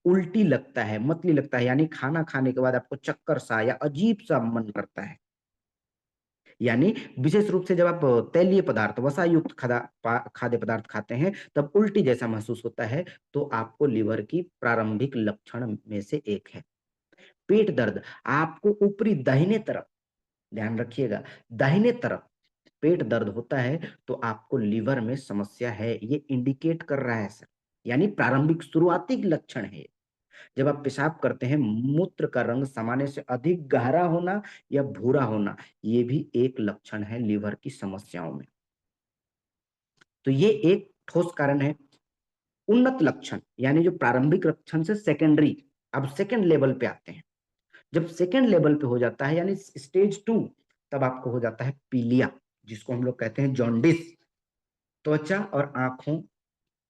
उल्टी लगता है, मतली लगता है, यानी खाना खाने के बाद आपको चक्कर सा या अजीब सा मन करता है, यानी विशेष रूप से जब आप तैलीय पदार्थ, वसा युक्त खाद्य पदार्थ खाते हैं तब उल्टी जैसा महसूस होता है, तो आपको लीवर की प्रारंभिक लक्षण में से एक है। पेट दर्द, आपको ऊपरी दाहिने तरफ, ध्यान रखिएगा, दाहिने तरफ पेट दर्द होता है, तो आपको लीवर में समस्या है, ये इंडिकेट कर रहा है सर, यानी प्रारंभिक शुरुआती लक्षण है। जब आप पेशाब करते हैं, मूत्र का रंग सामान्य से अधिक गहरा होना या भूरा होना, ये भी एक लक्षण है लीवर की समस्याओं में। तो ये एक ठोस कारण है। उन्नत लक्षण यानी जो प्रारंभिक लक्षण से सेकेंडरी, अब सेकेंड लेवल पे आते हैं। जब सेकेंड लेवल पे हो जाता है यानी स्टेज 2, तब आपको हो जाता है पीलिया, जिसको हम लोग कहते हैं जॉन्डिस। त्वचा और आंखों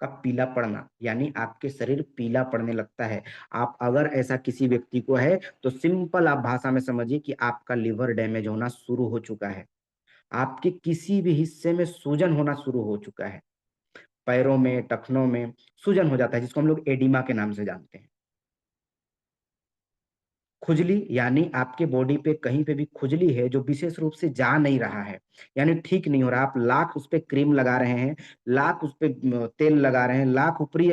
का पीला पड़ना, यानी आपके शरीर पीला पड़ने लगता है। आप अगर ऐसा किसी व्यक्ति को है, तो सिंपल आप भाषा में समझिए कि आपका लीवर डैमेज होना शुरू हो चुका है। आपके किसी भी हिस्से में सूजन होना शुरू हो चुका है, पैरों में, टखनों में सूजन हो जाता है, जिसको हम लोग एडिमा के नाम से जानते हैं। खुजली, यानी आपके बॉडी पे कहीं पे भी खुजली है जो विशेष रूप से जा नहीं रहा है, यानी ठीक नहीं हो रहा। आप लाख उस पे क्रीम लगा रहे हैं, लाख उस पे तेल लगा रहे हैं, लाख ऊपरी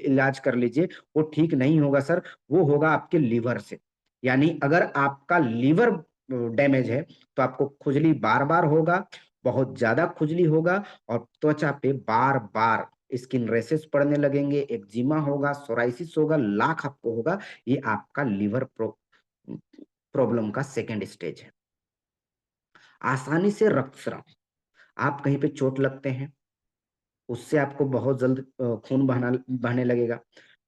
इलाज कर लीजिए, वो ठीक नहीं होगा सर, वो होगा आपके लीवर से। यानी अगर आपका लीवर डैमेज है, तो आपको खुजली बार बार होगा, बहुत ज्यादा खुजली होगा, और त्वचा पे बार बार स्किन रेसेस पड़ने लगेंगे, एक्जिमा होगा, सोराइसिस होगा, लाख आपको होगा। ये आपका लीवर प्रॉब्लम का सेकेंड स्टेज है। आसानी से रक्तस्राव, आप कहीं पे चोट लगते हैं, उससे आपको बहुत जल्द खून बहने लगेगा।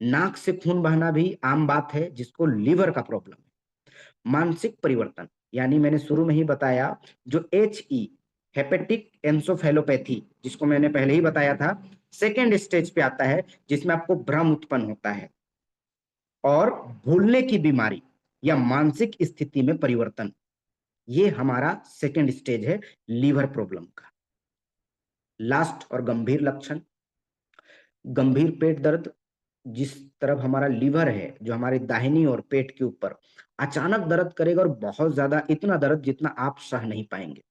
नाक से खून बहना भी आम बात है, जिसको लीवर का प्रॉब्लम है। मानसिक परिवर्तन, यानी मैंने शुरू में ही बताया, जो HE हेपेटिक एंसोफेलोपैथी, जिसको मैंने पहले ही बताया था, सेकेंड स्टेज पे आता है, जिसमें आपको भ्रम उत्पन्न होता है और भूलने की बीमारी या मानसिक स्थिति में परिवर्तन, ये हमारा सेकेंड स्टेज है लीवर प्रॉब्लम का। लास्ट और गंभीर लक्षण, गंभीर पेट दर्द, जिस तरफ हमारा लीवर है, जो हमारी दाहिनी और पेट के ऊपर अचानक दर्द करेगा, और बहुत ज्यादा, इतना दर्द जितना आप सह नहीं पाएंगे।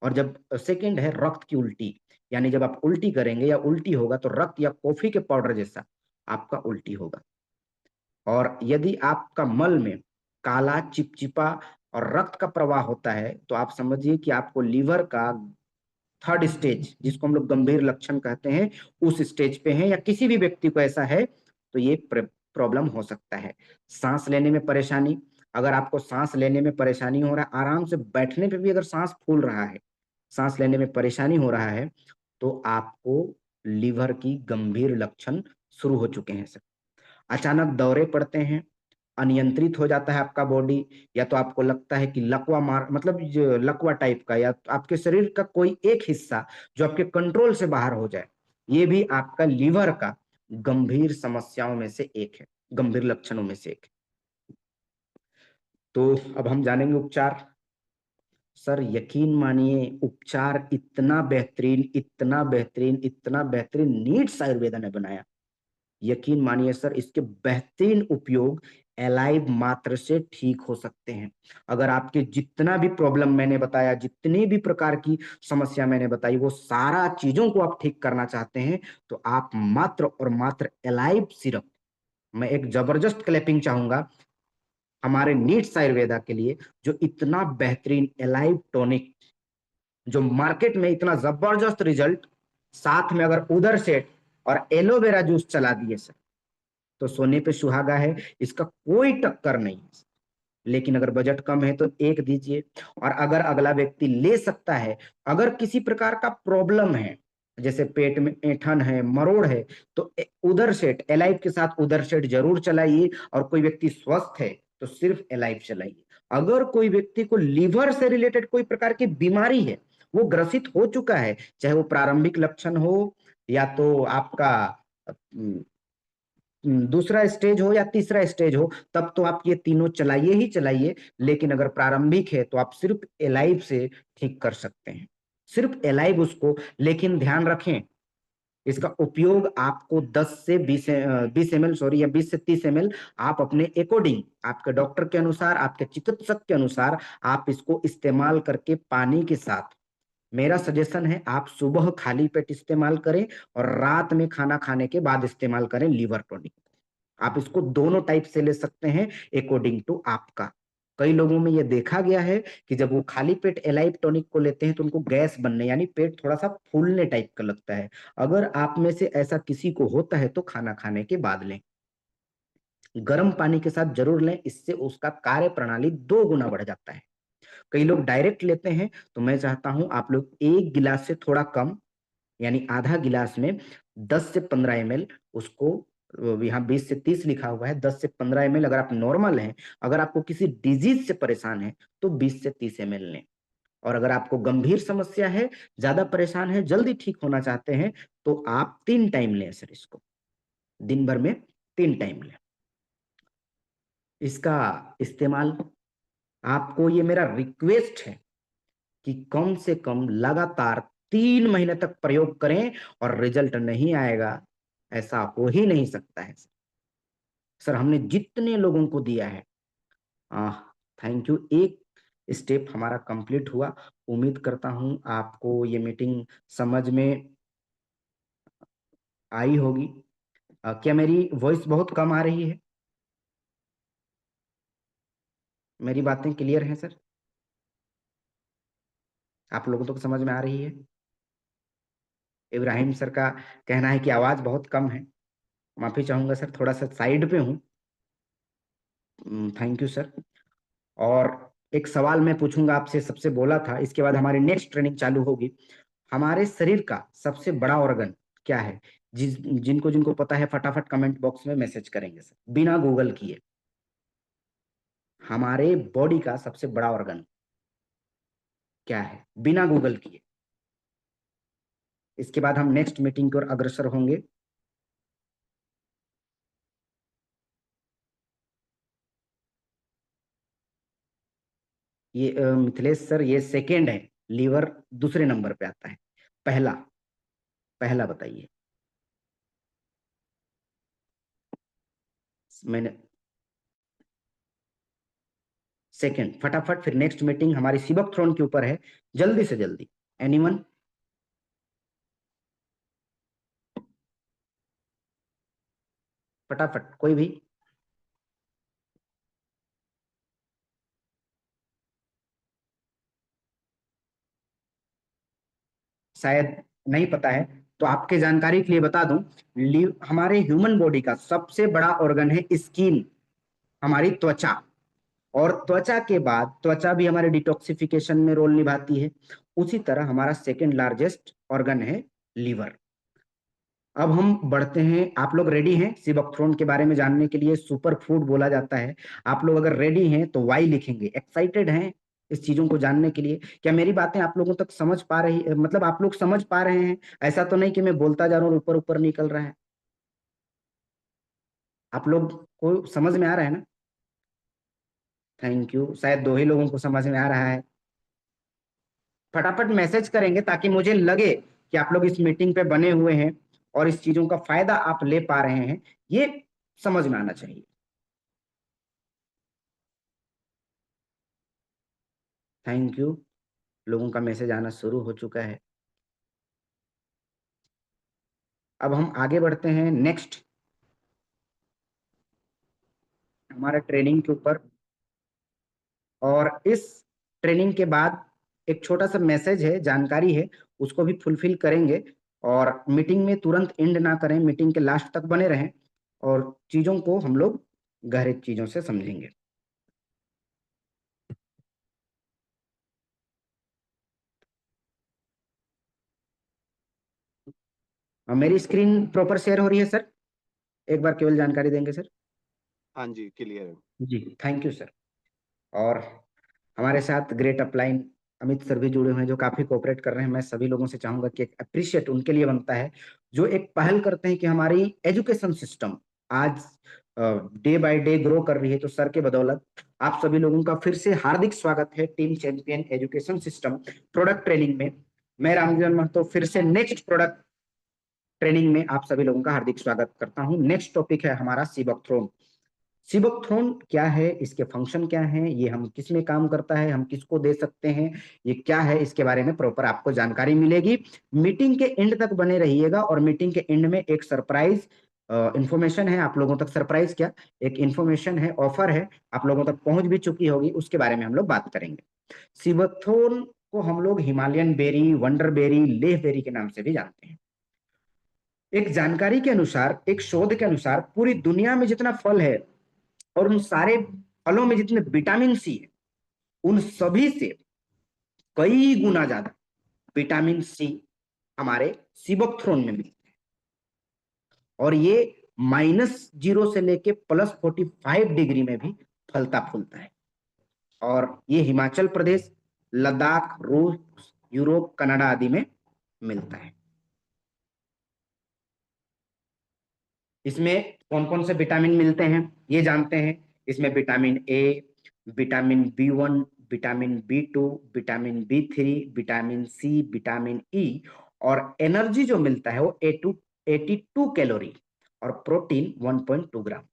और जब सेकेंड है रक्त की उल्टी, यानी जब आप उल्टी करेंगे या उल्टी होगा, तो रक्त या कॉफी के पाउडर जैसा आपका उल्टी होगा। और यदि आपका मल में काला चिपचिपा और रक्त का प्रवाह होता है, तो आप समझिए कि आपको लीवर का थर्ड स्टेज, जिसको हम लोग गंभीर लक्षण कहते हैं, उस स्टेज पे है, या किसी भी व्यक्ति को ऐसा है, तो ये प्रॉब्लम हो सकता है। सांस लेने में परेशानी, अगर आपको सांस लेने में परेशानी हो रहा है, आराम से बैठने पे भी अगर सांस फूल रहा है, सांस लेने में परेशानी हो रहा है, तो आपको लीवर की गंभीर लक्षण शुरू हो चुके हैं सर। अचानक दौरे पड़ते हैं, अनियंत्रित हो जाता है आपका बॉडी, या तो आपको लगता है कि लकवा मार, मतलब जो लकवा टाइप का, या तो आपके शरीर का कोई एक हिस्सा जो आपके कंट्रोल से बाहर हो जाए, ये भी आपका लीवर का गंभीर समस्याओं में से एक है, गंभीर लक्षणों में से एक है। तो अब हम जानेंगे उपचार। सर यकीन मानिए, उपचार इतना बेहतरीन, इतना बेहतरीन, इतना बेहतरीन नीड्स आयुर्वेदा ने बनाया, यकीन मानिए सर, इसके बेहतरीन उपयोग एलाइव मात्र से ठीक हो सकते हैं। अगर आपके जितना भी प्रॉब्लम मैंने बताया, जितनी भी प्रकार की समस्या मैंने बताई, वो सारा चीजों को आप ठीक करना चाहते हैं, तो आप मात्र और मात्र एलाइव सिरप, मैं एक जबरदस्त क्लैपिंग चाहूंगा हमारे नीड्स आयुर्वेदा के लिए, जो इतना बेहतरीन एलाइव टॉनिक, जो मार्केट में इतना जबरदस्त रिजल्ट, साथ में अगर उधर सेट और एलोवेरा जूस चला दिए सर, तो सोने पे सुहागा है, इसका कोई टक्कर नहीं है। लेकिन अगर बजट कम है, तो एक दीजिए। और अगर अगला व्यक्ति ले सकता है, अगर किसी प्रकार का प्रॉब्लम है, जैसे पेट में ऐंठन है, मरोड़ है, तो उदर सेट एलाइव के साथ उदर सेट जरूर चलाइए। और कोई व्यक्ति स्वस्थ है तो सिर्फ एलाइव चलाइए। अगर कोई व्यक्ति को लीवर से रिलेटेड कोई प्रकार की बीमारी है, वो ग्रसित हो चुका है, चाहे वो प्रारंभिक लक्षण हो या तो आपका दूसरा स्टेज हो या तीसरा स्टेज हो, तब तो आप ये तीनों चलाइए ही चलाइए। लेकिन अगर प्रारंभिक है तो आप सिर्फ एलाइव से ठीक कर सकते हैं, सिर्फ एलाइव उसको। लेकिन ध्यान रखें, इसका उपयोग आपको 10 से 20 ml, सॉरी, या 20 से 30 ml, आप अपने अकॉर्डिंग, आपके डॉक्टर के अनुसार, आपके चिकित्सक के अनुसार आप इसको इस्तेमाल करके पानी के साथ, मेरा सजेशन है आप सुबह खाली पेट इस्तेमाल करें और रात में खाना खाने के बाद इस्तेमाल करें लीवर टॉनिक। आप इसको दोनों टाइप से ले सकते हैं अकॉर्डिंग टू आपका। कई लोगों में यह देखा गया है कि जब वो खाली पेट एलाइव टॉनिक को लेते हैं तो उनको गैस बनने, यानी पेट थोड़ा सा फूलने टाइप का लगता है। अगर आप में से ऐसा किसी को होता है तो खाना खाने के बाद लें, गर्म पानी के साथ जरूर लें, इससे उसका कार्य प्रणाली 2 गुना बढ़ जाता है। कई लोग डायरेक्ट लेते हैं, तो मैं चाहता हूं आप लोग 1 गिलास से थोड़ा कम, यानी आधा गिलास में 10 से 15 ml उसको, यहाँ 20 से 30 लिखा हुआ है, 10 से 15 ml अगर आप नॉर्मल हैं। अगर आपको किसी डिजीज से परेशान है तो 20 से 30 ml लें। और अगर आपको गंभीर समस्या है, ज्यादा परेशान है, जल्दी ठीक होना चाहते हैं, तो आप 3 टाइम लें सर इसको, दिन भर में 3 टाइम लें इसका इस्तेमाल। आपको ये मेरा रिक्वेस्ट है कि कम से कम लगातार 3 महीने तक प्रयोग करें, और रिजल्ट नहीं आएगा ऐसा हो ही नहीं सकता है। सर हमने जितने लोगों को दिया है, थैंक यू, एक स्टेप हमारा कंप्लीट हुआ। उम्मीद करता हूं आपको ये मीटिंग समझ में आई होगी। क्या मेरी वॉइस बहुत कम आ रही है? मेरी बातें क्लियर हैं सर? आप लोगों को तो समझ में आ रही है? इब्राहिम सर का कहना है कि आवाज बहुत कम है। माफी चाहूंगा सर, थोड़ा सा साइड पे हूँ। Thank you sir. और एक सवाल मैं पूछूंगा आपसे, सबसे बोला था, इसके बाद हमारी नेक्स्ट ट्रेनिंग चालू होगी। हमारे शरीर का सबसे बड़ा ऑर्गन क्या है? जिनको जिनको पता है फटाफट कमेंट बॉक्स में मैसेज करेंगे सर, बिना गूगल किए। हमारे बॉडी का सबसे बड़ा ऑर्गन क्या है, बिना गूगल किए? इसके बाद हम नेक्स्ट मीटिंग की ओर अग्रसर होंगे। ये मिथिलेश सर, ये सेकेंड है, लीवर दूसरे नंबर पे आता है। पहला, पहला बताइए। मैंने सेकेंड, फटाफट, फिर नेक्स्ट मीटिंग हमारी सिबक थ्रोन के ऊपर है, जल्दी से जल्दी। एनीवन? फटाफट कोई भी। शायद नहीं पता है, तो आपके जानकारी के लिए बता दूं, हमारे ह्यूमन बॉडी का सबसे बड़ा ऑर्गन है स्किन, हमारी त्वचा। और त्वचा के बाद, त्वचा भी हमारे डिटॉक्सिफिकेशन में रोल निभाती है। उसी तरह हमारा सेकेंड लार्जेस्ट ऑर्गन है लीवर। अब हम बढ़ते हैं, आप लोग रेडी हैं सिबकथ्रोन के बारे में जानने के लिए? सुपर फूड बोला जाता है। आप लोग अगर रेडी हैं तो वाई लिखेंगे, एक्साइटेड हैं इस चीजों को जानने के लिए? क्या मेरी बातें आप लोगों तक समझ पा रही, मतलब आप लोग समझ पा रहे हैं? ऐसा तो नहीं कि मैं बोलता जा रहा हूँ ऊपर ऊपर निकल रहा है? आप लोग को समझ में आ रहा है ना? थैंक यू, शायद 2 ही लोगों को समझ में आ रहा है। फटाफट मैसेज करेंगे ताकि मुझे लगे कि आप लोग इस मीटिंग पे बने हुए हैं और इस चीजों का फायदा आप ले पा रहे हैं, ये समझ में आना चाहिए। थैंक यू, लोगों का मैसेज आना शुरू हो चुका है। अब हम आगे बढ़ते हैं नेक्स्ट हमारे ट्रेनिंग के ऊपर। और इस ट्रेनिंग के बाद एक छोटा सा मैसेज है, जानकारी है, उसको भी फुलफिल करेंगे। और मीटिंग में तुरंत एंड ना करें, मीटिंग के लास्ट तक बने रहें, और चीजों को हम लोग गहरे चीजों से समझेंगे। मेरी स्क्रीन प्रॉपर शेयर हो रही है सर? एक बार केवल जानकारी देंगे सर? हाँ जी, क्लियर है। जी, थैंक यू सर। और हमारे साथ ग्रेट अपलाइन अमित सर भी जुड़े हुए हैं, जो काफी कोऑपरेट कर रहे हैं। मैं सभी लोगों से चाहूंगा कि एक अप्रिशिएट उनके लिए बनता है, जो एक पहल करते हैं कि हमारी एजुकेशन सिस्टम आज डे बाय डे ग्रो कर रही है। तो सर के बदौलत आप सभी लोगों का फिर से हार्दिक स्वागत है team champion education system product training में। मैं रामजीवन महतो फिर से नेक्स्ट प्रोडक्ट ट्रेनिंग में आप सभी लोगों का हार्दिक स्वागत करता हूं। नेक्स्ट टॉपिक है हमारा सीबक थ्रोन। सीबक थ्रोन क्या है, इसके फंक्शन क्या हैं, ये हम किस में काम करता है, हम किसको दे सकते हैं, ये क्या है, इसके बारे में प्रॉपर आपको जानकारी मिलेगी। मीटिंग के एंड तक बने रहिएगा, और मीटिंग के एंड में एक सरप्राइज इंफॉर्मेशन है आप लोगों तक। सरप्राइज क्या, एक इंफॉर्मेशन है, ऑफर है, आप लोगों तक पहुंच भी चुकी होगी, उसके बारे में हम लोग बात करेंगे। सीबक थ्रोन को हम लोग Himalayan berry, wonder berry, Leh berry के नाम से भी जानते हैं। एक जानकारी के अनुसार, एक शोध के अनुसार, पूरी दुनिया में जितना फल है और उन सारे फलों में जितने विटामिन सी है, उन सभी से कई गुना ज्यादा विटामिन सी हमारे सीबकथ्रोन में मिलता है। और ये -0 से लेके +45 डिग्री में भी फलता फूलता है। और ये हिमाचल प्रदेश, लद्दाख, रूस, यूरोप, कनाडा आदि में मिलता है। इसमें कौन कौन से विटामिन मिलते हैं ये जानते हैं। इसमें vitamin A, vitamin B1, vitamin B2, vitamin B3, vitamin C, vitamin E, और एनर्जी जो मिलता है वो 82 कैलोरी, और प्रोटीन 1.2 ग्राम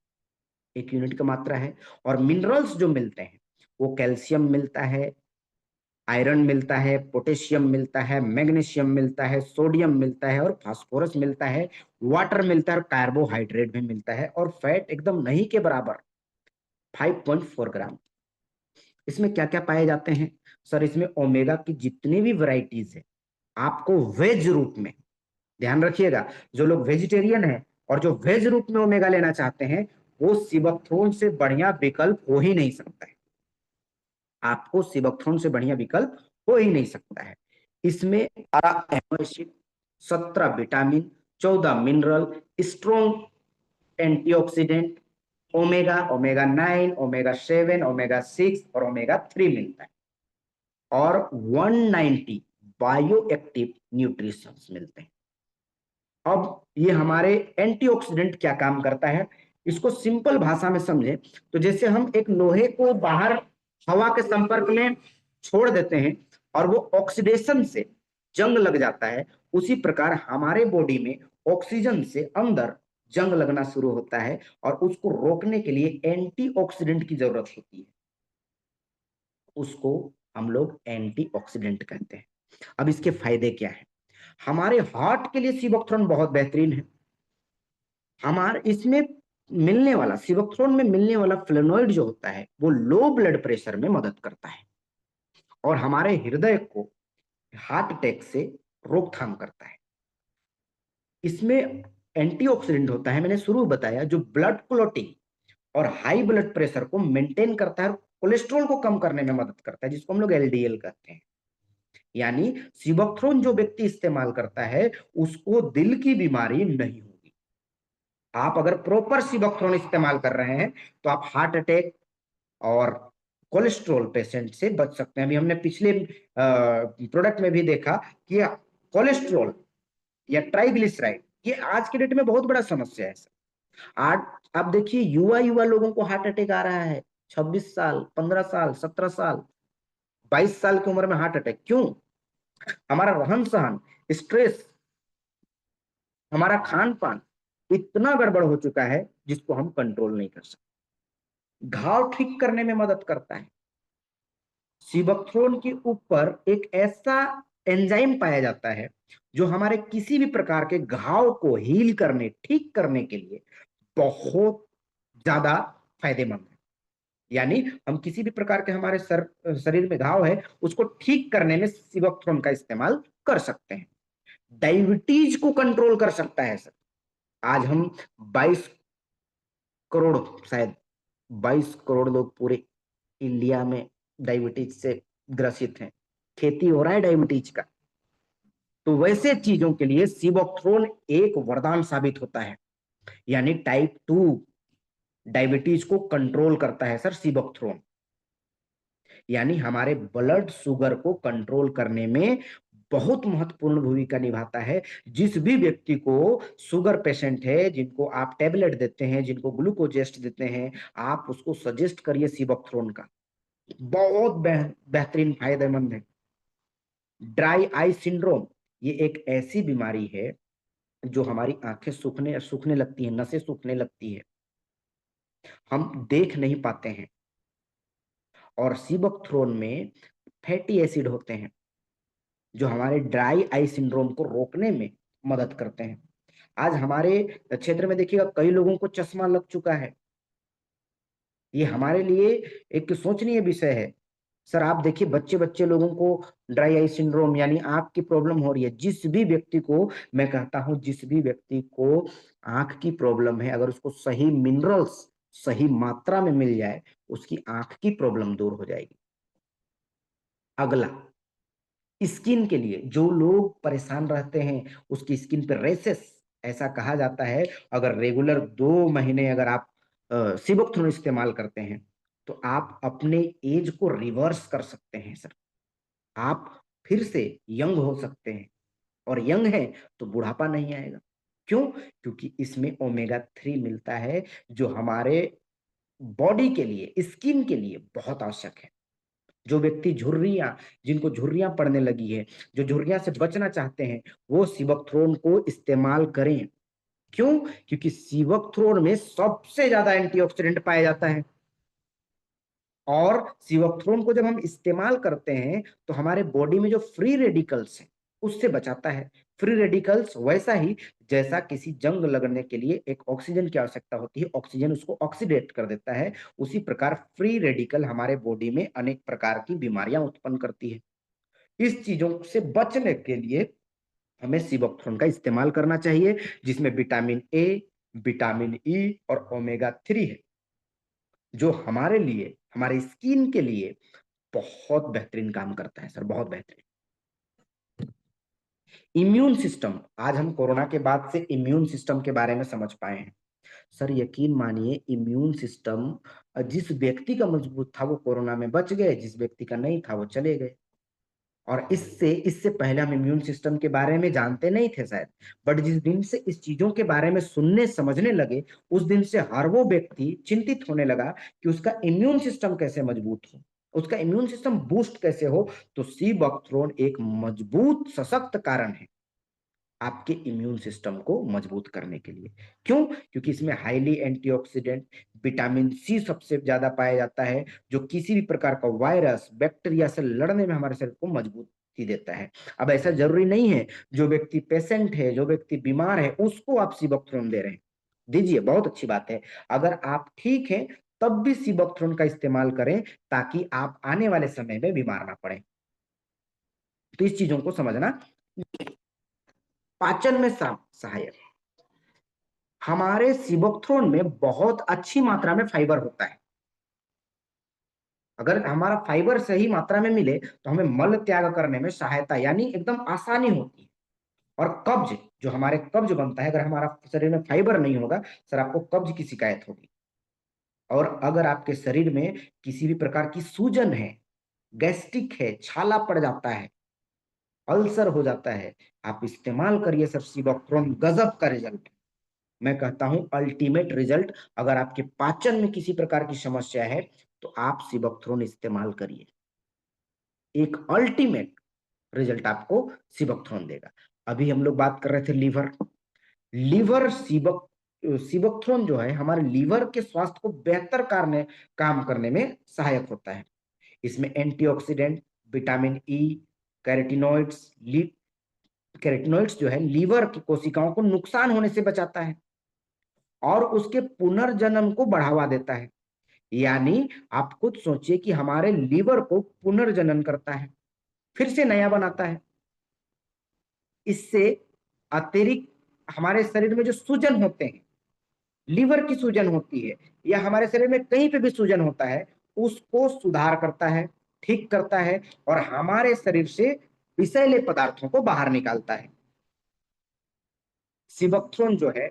एक यूनिट का मात्रा है। और मिनरल्स जो मिलते हैं वो कैल्शियम मिलता है, आयरन मिलता है, पोटेशियम मिलता है, मैग्नीशियम मिलता है, सोडियम मिलता है, और फास्फोरस मिलता है, वाटर मिलता है, और कार्बोहाइड्रेट भी मिलता है, और फैट एकदम नहीं के बराबर 5.4 ग्राम। इसमें क्या क्या पाए जाते हैं सर? इसमें ओमेगा की जितनी भी वैरायटीज है, आपको वेज रूप में, ध्यान रखिएगा, जो लोग वेजिटेरियन है और जो वेज रूप में ओमेगा लेना चाहते हैं, वो सिबकथ्रोन से बढ़िया विकल्प हो ही नहीं सकता है। आपको सिबकथ्रोन से बढ़िया विकल्प हो ही नहीं सकता है। इसमें 12 amino acid, 17 vitamin, 14 mineral, strong antioxidant, omega 9, omega 7, omega 6 और ओमेगा 3 मिलता है, और 190 बायो एक्टिव न्यूट्रिशंस मिलते हैं। अब ये हमारे एंटीऑक्सीडेंट क्या काम करता है, इसको सिंपल भाषा में समझे तो जैसे हम एक लोहे को बाहर हवा के संपर्क में छोड़ देते हैं और वो ऑक्सीडेशन से जंग लग जाता है, उसी प्रकार हमारे बॉडी में ऑक्सीजन से अंदर जंग लगना शुरू होता है, और उसको रोकने के लिए एंटीऑक्सीडेंट की जरूरत होती है। उसको हम लोग एंटीऑक्सीडेंट कहते हैं। अब इसके फायदे क्या है? हमारे हार्ट के लिए सिबोक्थ्रोन बहुत बेहतरीन है। हमारे इसमें मिलने वाला, सिबोक्थ्रोन में मिलने वाला फ्लेवोनॉइड जो होता है, वो लो ब्लड प्रेशर में मदद करता है, और हमारे हृदय को हार्ट अटैक से रोकथाम करता है। इसमें एंटीऑक्सीडेंट होता है, मैंने शुरू बताया, जो ब्लड क्लॉटिंग और हाई ब्लड प्रेशर को मेंटेन करता है, और कोलेस्ट्रॉल को कम करने में मदद करता है, जिसको हम लोग एलडीएल कहते हैं। यानी सिबोक्थ्रोन जो व्यक्ति इस्तेमाल करता है, उसको दिल की बीमारी नहीं होगी। आप अगर प्रॉपर सिबोक्थ्रोन इस्तेमाल कर रहे हैं तो आप हार्ट अटैक और कोलेस्ट्रॉल पेशेंट से बच सकते हैं। अभी हमने पिछले प्रोडक्ट में भी देखा कि कोलेस्ट्रॉल या ट्राइग्लिसराइड, ये आज के डेट में बहुत बड़ा समस्या है सर। आज आप देखिए, युवा युवा लोगों को हार्ट अटैक आ रहा है, 26 साल, 15 साल, 17 साल, 22 साल की उम्र में हार्ट अटैक। क्यों? हमारा रहन सहन, स्ट्रेस, हमारा खान पान इतना गड़बड़ हो चुका है जिसको हम कंट्रोल नहीं कर सकते। घाव ठीक करने में मदद करता है। सिबोक्थ्रोन के ऊपर एक ऐसा एंजाइम पाया जाता है जो हमारे किसी भी प्रकार के घाव को हील करने, ठीक करने के लिए बहुत ज्यादा फायदेमंद है। यानी हम किसी भी प्रकार के हमारे शरीर में घाव है, उसको ठीक करने में सिबोक्थ्रोन का इस्तेमाल कर सकते हैं। डायबिटीज को कंट्रोल कर सकता है सर। आज हम 22 करोड़, शायद 22 करोड़ लोग पूरे इंडिया में डायबिटीज से ग्रसित हैं। खेती हो रहा है डायबिटीज का। तो वैसे चीजों के लिए सिबोक्थ्रोन एक वरदान साबित होता है। यानी टाइप 2 डायबिटीज को कंट्रोल करता है सर सिबोक्थ्रोन। यानी हमारे ब्लड शुगर को कंट्रोल करने में बहुत महत्वपूर्ण भूमिका निभाता है। जिस भी व्यक्ति को शुगर पेशेंट है, जिनको आप टेबलेट देते हैं, जिनको ग्लूकोजेस्ट देते हैं, आप उसको सजेस्ट करिए सिबोक्थ्रोन का, बहुत बेहतरीन फायदेमंद है। ड्राई आई सिंड्रोम, ये एक ऐसी बीमारी है जो हमारी आंखें सूखने सूखने लगती है, नसें सूखने लगती है, हम देख नहीं पाते हैं। और सिबोक्थ्रोन में फैटी एसिड होते हैं जो हमारे ड्राई आई सिंड्रोम को रोकने में मदद करते हैं। आज हमारे क्षेत्र में देखिएगा कई लोगों को चश्मा लग चुका है। ये हमारे लिए एक सोचनीय विषय है। सर आप देखिए बच्चे बच्चे लोगों को ड्राई आई सिंड्रोम यानी आंख की प्रॉब्लम हो रही है। जिस भी व्यक्ति को, मैं कहता हूं जिस भी व्यक्ति को आंख की प्रॉब्लम है, अगर उसको सही मिनरल्स सही मात्रा में मिल जाए, उसकी आंख की प्रॉब्लम दूर हो जाएगी। अगला, स्किन के लिए जो लोग परेशान रहते हैं, उसकी स्किन पे रेसेस, ऐसा कहा जाता है अगर रेगुलर 2 महीने अगर आप सिबोक्थ्रोन इस्तेमाल करते हैं तो आप अपने एज को रिवर्स कर सकते हैं सर। आप फिर से यंग हो सकते हैं, और यंग है तो बुढ़ापा नहीं आएगा। क्यों? क्योंकि इसमें ओमेगा 3 मिलता है जो हमारे बॉडी के लिए, स्किन के लिए बहुत आवश्यक है। जो व्यक्ति झुर्रियां, जिनको झुर्रियां पड़ने लगी है, जो झुर्रियां से बचना चाहते हैं, वो सिबोक्थ्रोन को इस्तेमाल करें। क्यों? क्योंकि सिबोक्थ्रोन में सबसे ज्यादा एंटीऑक्सीडेंट पाया जाता है। और सिबोक्थ्रोन को जब हम इस्तेमाल करते हैं तो हमारे बॉडी में जो फ्री रेडिकल्स हैं उससे बचाता है। फ्री रेडिकल्स वैसा ही जैसा किसी जंग लगने के लिए एक ऑक्सीजन की आवश्यकता होती है, ऑक्सीजन उसको ऑक्सीडेट कर देता है, उसी प्रकार फ्री रेडिकल हमारे बॉडी में अनेक प्रकार की बीमारियां उत्पन्न करती है। इस चीजों से बचने के लिए हमें सिबोक्थ्रोन का इस्तेमाल करना चाहिए, जिसमें विटामिन ए, विटामिन ई और ओमेगा 3 है, जो हमारे लिए, हमारे स्किन के लिए बहुत बेहतरीन काम करता है सर, बहुत बेहतरीन। इम्यून सिस्टम, आज हम कोरोना के बाद से इम्यून सिस्टम के बारे में समझ पाए हैं। सर यकीन मानिए इम्यून सिस्टम, जिस व्यक्ति का मजबूत था वो कोरोना में बच गए, जिस व्यक्ति का नहीं था वो चले गए। और इससे इससे पहले हम इम्यून सिस्टम के बारे में जानते नहीं थे शायद, बट जिस दिन से इस चीजों के बारे में सुनने समझने लगे, उस दिन से हर वो व्यक्ति चिंतित होने लगा कि उसका इम्यून सिस्टम कैसे मजबूत हो, उसका इम्यून सिस्टम बूस्ट कैसे हो। तो सिबोक्थ्रोन एक मजबूत सशक्त कारण है आपके इम्यून सिस्टम को मजबूत करने के लिए। क्यों? क्योंकि इसमें हाईली एंटीऑक्सीडेंट, विटामिन सी सबसे ज्यादा पाया जाता है, जो किसी भी प्रकार का वायरस बैक्टीरिया से लड़ने में हमारे शरीर को मजबूती देता है। अब ऐसा जरूरी नहीं है जो व्यक्ति पेशेंट है, जो व्यक्ति बीमार है, उसको आप सिबोक्थ्रोन दे रहे हैं, दीजिए, बहुत अच्छी बात है। अगर आप ठीक हैं तब भी सिबोक्थ्रोन का इस्तेमाल करें, ताकि आप आने वाले समय में बीमार ना पड़े। तो इस चीजों को समझना। पाचन में सहायक, हमारे सिबोक्थ्रोन में बहुत अच्छी मात्रा में फाइबर होता है। अगर हमारा फाइबर सही मात्रा में मिले तो हमें मल त्याग करने में सहायता, यानी एकदम आसानी होती है। और कब्ज, जो हमारे कब्ज बनता है, अगर हमारा शरीर में फाइबर नहीं होगा सर, आपको कब्ज की शिकायत होगी। और अगर आपके शरीर में किसी भी प्रकार की सूजन है, गैस्ट्रिक है, छाला पड़ जाता है, अल्सर हो जाता है, आप इस्तेमाल करिए सर सिबोक्थ्रोन, गजब का रिजल्ट। मैं कहता हूं अल्टीमेट रिजल्ट। अगर आपके पाचन में किसी प्रकार की समस्या है तो आप सिबोक्थ्रोन इस्तेमाल करिए, एक अल्टीमेट रिजल्ट आपको सिबोक्थ्रोन देगा। अभी हम लोग बात कर रहे थे लीवर। लीवर सिबोक्थ्रोन जो है हमारे लीवर के स्वास्थ्य को बेहतर करने, काम करने में सहायक होता है। इसमें antioxidant, vitamin E, carotenoids, carotenoids जो है लीवर की कोशिकाओं को नुकसान होने से बचाता है और उसके पुनर्जनन को बढ़ावा देता है। यानी आप खुद सोचिए कि हमारे लीवर को पुनर्जनन करता है, फिर से नया बनाता है। इससे अतिरिक्त हमारे शरीर में जो सूजन होते हैं, लीवर की सूजन होती है या हमारे शरीर में कहीं पे भी सूजन होता है, उसको सुधार करता है, ठीक करता है और हमारे शरीर से विषैले पदार्थों को बाहर निकालता है। सिबकथ्रोन जो है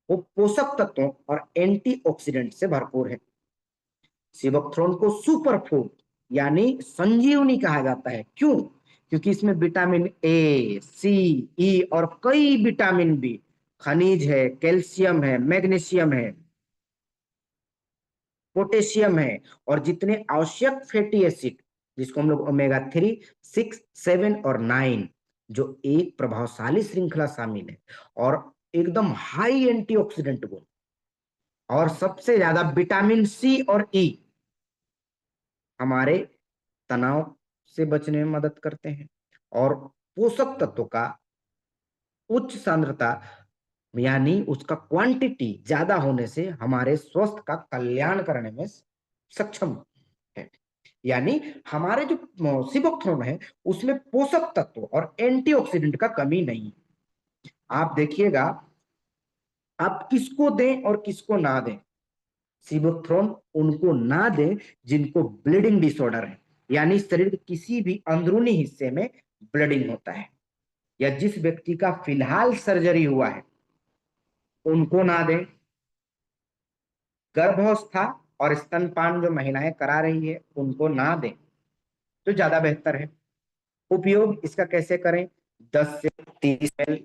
वो पोषक तत्वों और एंटीऑक्सीडेंट से भरपूर है। सिबकथ्रोन को सुपर फूड यानी संजीवनी कहा जाता है। क्यों? क्योंकि इसमें विटामिन ए, सी, ई और कई विटामिन बी, खनिज है, कैल्शियम है, मैग्नीशियम है, पोटेशियम है और जितने आवश्यक फैटी एसिड, जिसको हम लोग ओमेगा 3, 6, 7 और 9, जो एक प्रभावशाली श्रृंखला शामिल है, और एकदम हाई एंटीऑक्सीडेंट गुण, और सबसे ज्यादा विटामिन सी और ई हमारे तनाव से बचने में मदद करते हैं। और पोषक तत्वों का उच्च सांद्रता यानी उसका क्वांटिटी ज्यादा होने से हमारे स्वास्थ्य का कल्याण करने में सक्षम है। यानी हमारे जो सिबोक्थ्रोन है उसमें पोषक तत्व और एंटीऑक्सीडेंट का कमी नहीं है। आप देखिएगा, आप किसको दें और किसको ना दें। सिबोक्थ्रोन उनको ना दें जिनको ब्लीडिंग डिसऑर्डर है, यानी शरीर के किसी भी अंदरूनी हिस्से में ब्लीडिंग होता है, या जिस व्यक्ति का फिलहाल सर्जरी हुआ है उनको ना दें। गर्भावस्था और स्तनपान जो महिलाएं करा रही है उनको ना दें तो ज्यादा बेहतर है। उपयोग इसका कैसे करें? 10 से 30 ml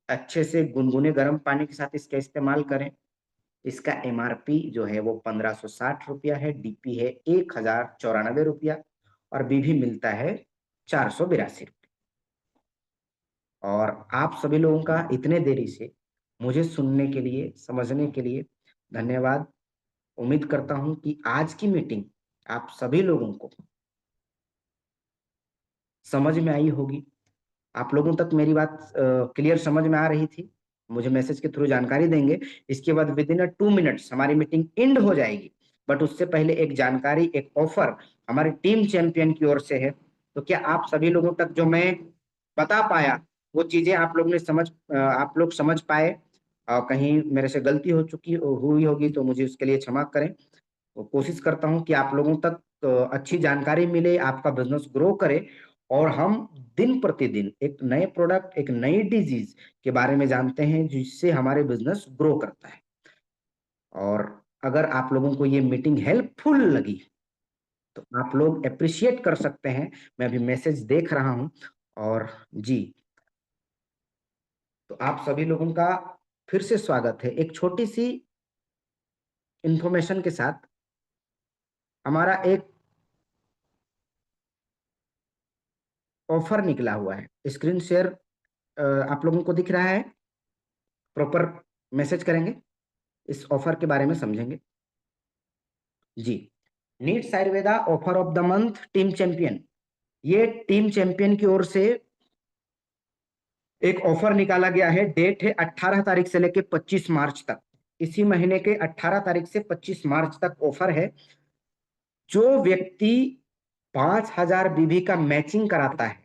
अच्छे से गुनगुने गर्म पानी के साथ इसका इस्तेमाल करें। इसका एमआरपी जो है वो 1560 रुपया है, डीपी है 1094 रुपया, और बीवी मिलता है 482 रुपये। और आप सभी लोगों का इतने देरी से मुझे सुनने के लिए, समझने के लिए धन्यवाद। उम्मीद करता हूं कि आज की मीटिंग आप सभी लोगों को समझ में आई होगी। आप लोगों तक मेरी बात क्लियर समझ में आ रही थी? मुझे मैसेज के थ्रू जानकारी देंगे। इसके बाद विद इन 2 मिनट्स हमारी मीटिंग एंड हो जाएगी। बट उससे पहले एक जानकारी, एक ऑफर हमारी टीम चैंपियन की ओर से है। तो क्या आप सभी लोगों तक जो मैं बता पाया वो चीजें आप लोग समझ पाए? कहीं मेरे से गलती हुई होगी तो मुझे उसके लिए क्षमा करें। कोशिश करता हूं कि आप लोगों तक अच्छी जानकारी मिले, आपका बिजनेस ग्रो करे, और हम दिन प्रतिदिन एक नए प्रोडक्ट, एक नई डिजीज के बारे में जानते हैं जिससे हमारे बिजनेस ग्रो करता है। और अगर आप लोगों को ये मीटिंग हेल्पफुल लगी तो आप लोग अप्रिशिएट कर सकते हैं। मैं अभी मैसेज देख रहा हूं। और जी, तो आप सभी लोगों का फिर से स्वागत है। एक छोटी सी इंफॉर्मेशन के साथ, हमारा एक ऑफर निकला हुआ है। स्क्रीन शेयर आप लोगों को दिख रहा है? प्रॉपर मैसेज करेंगे, इस ऑफर के बारे में समझेंगे। जी, नीट्स Ayurveda offer of the month team champion. ये टीम चैंपियन की ओर से एक ऑफर निकाला गया है। डेट है 18 तारीख से लेकर 25 मार्च तक। इसी महीने के 18 तारीख से 25 मार्च तक ऑफर है। जो व्यक्ति 5000 बीबी का मैचिंग कराता है,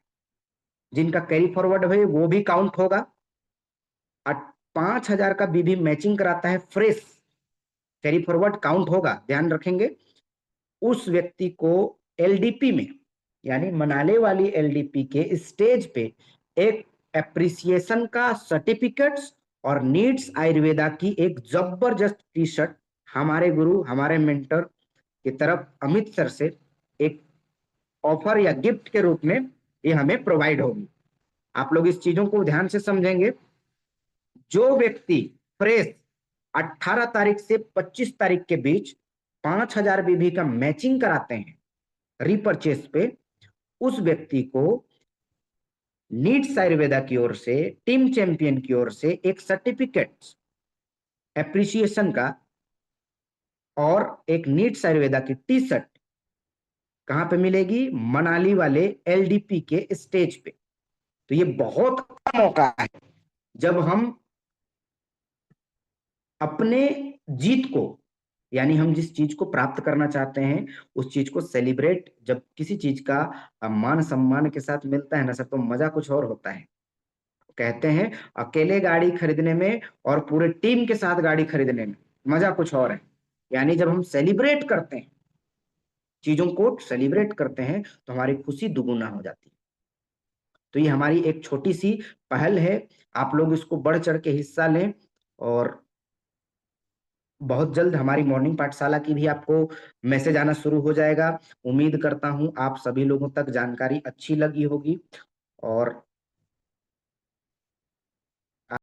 जिनका कैरी फॉरवर्ड है वो भी काउंट होगा। 5000 का बीबी मैचिंग कराता है, फ्रेश कैरी फॉरवर्ड काउंट होगा, ध्यान रखेंगे। उस व्यक्ति को एलडीपी में, यानी मनाले वाली एलडीपी के स्टेज पे एक एप्रिसिएशन का सर्टिफिकेट्स और नीड्स आयुर्वेदा की एक जबरदस्त टी शर्ट हमारे गुरु, हमारे मेंटर की तरफ अमित सर से एक ऑफर या गिफ्ट के रूप में ये हमें प्रोवाइड होगी। आप लोग इस चीजों को ध्यान से समझेंगे। जो व्यक्ति फ्रेश 18 तारीख से 25 तारीख के बीच 5000 बीबी का मैचिंग कराते हैं रीपरचेस पे, उस व्यक्ति को नीड्स आयुर्वेदा की ओर से, टीम चैंपियन की ओर से एक सर्टिफिकेट एप्रिसिएशन का और एक नीड्स आयुर्वेदा की टी शर्ट कहां पे मिलेगी? मनाली वाले एलडीपी के स्टेज पे। तो ये बहुत अच्छा मौका है जब हम अपने जीत को, यानी हम जिस चीज को प्राप्त करना चाहते हैं उस चीज को सेलिब्रेट, जब किसी चीज का मान सम्मान के साथ मिलता है ना सर, तो मजा कुछ और होता है। कहते हैं अकेले गाड़ी खरीदने में और पूरे टीम के साथ गाड़ी खरीदने में मजा कुछ और है। यानी जब हम सेलिब्रेट करते हैं, चीजों को सेलिब्रेट करते हैं, तो हमारी खुशी दुगुना हो जाती है। तो ये हमारी एक छोटी सी पहल है, आप लोग इसको बढ़ चढ़ के हिस्सा लें। और बहुत जल्द हमारी मॉर्निंग पाठशाला की भी आपको मैसेज आना शुरू हो जाएगा। उम्मीद करता हूं आप सभी लोगों तक जानकारी अच्छी लगी होगी। और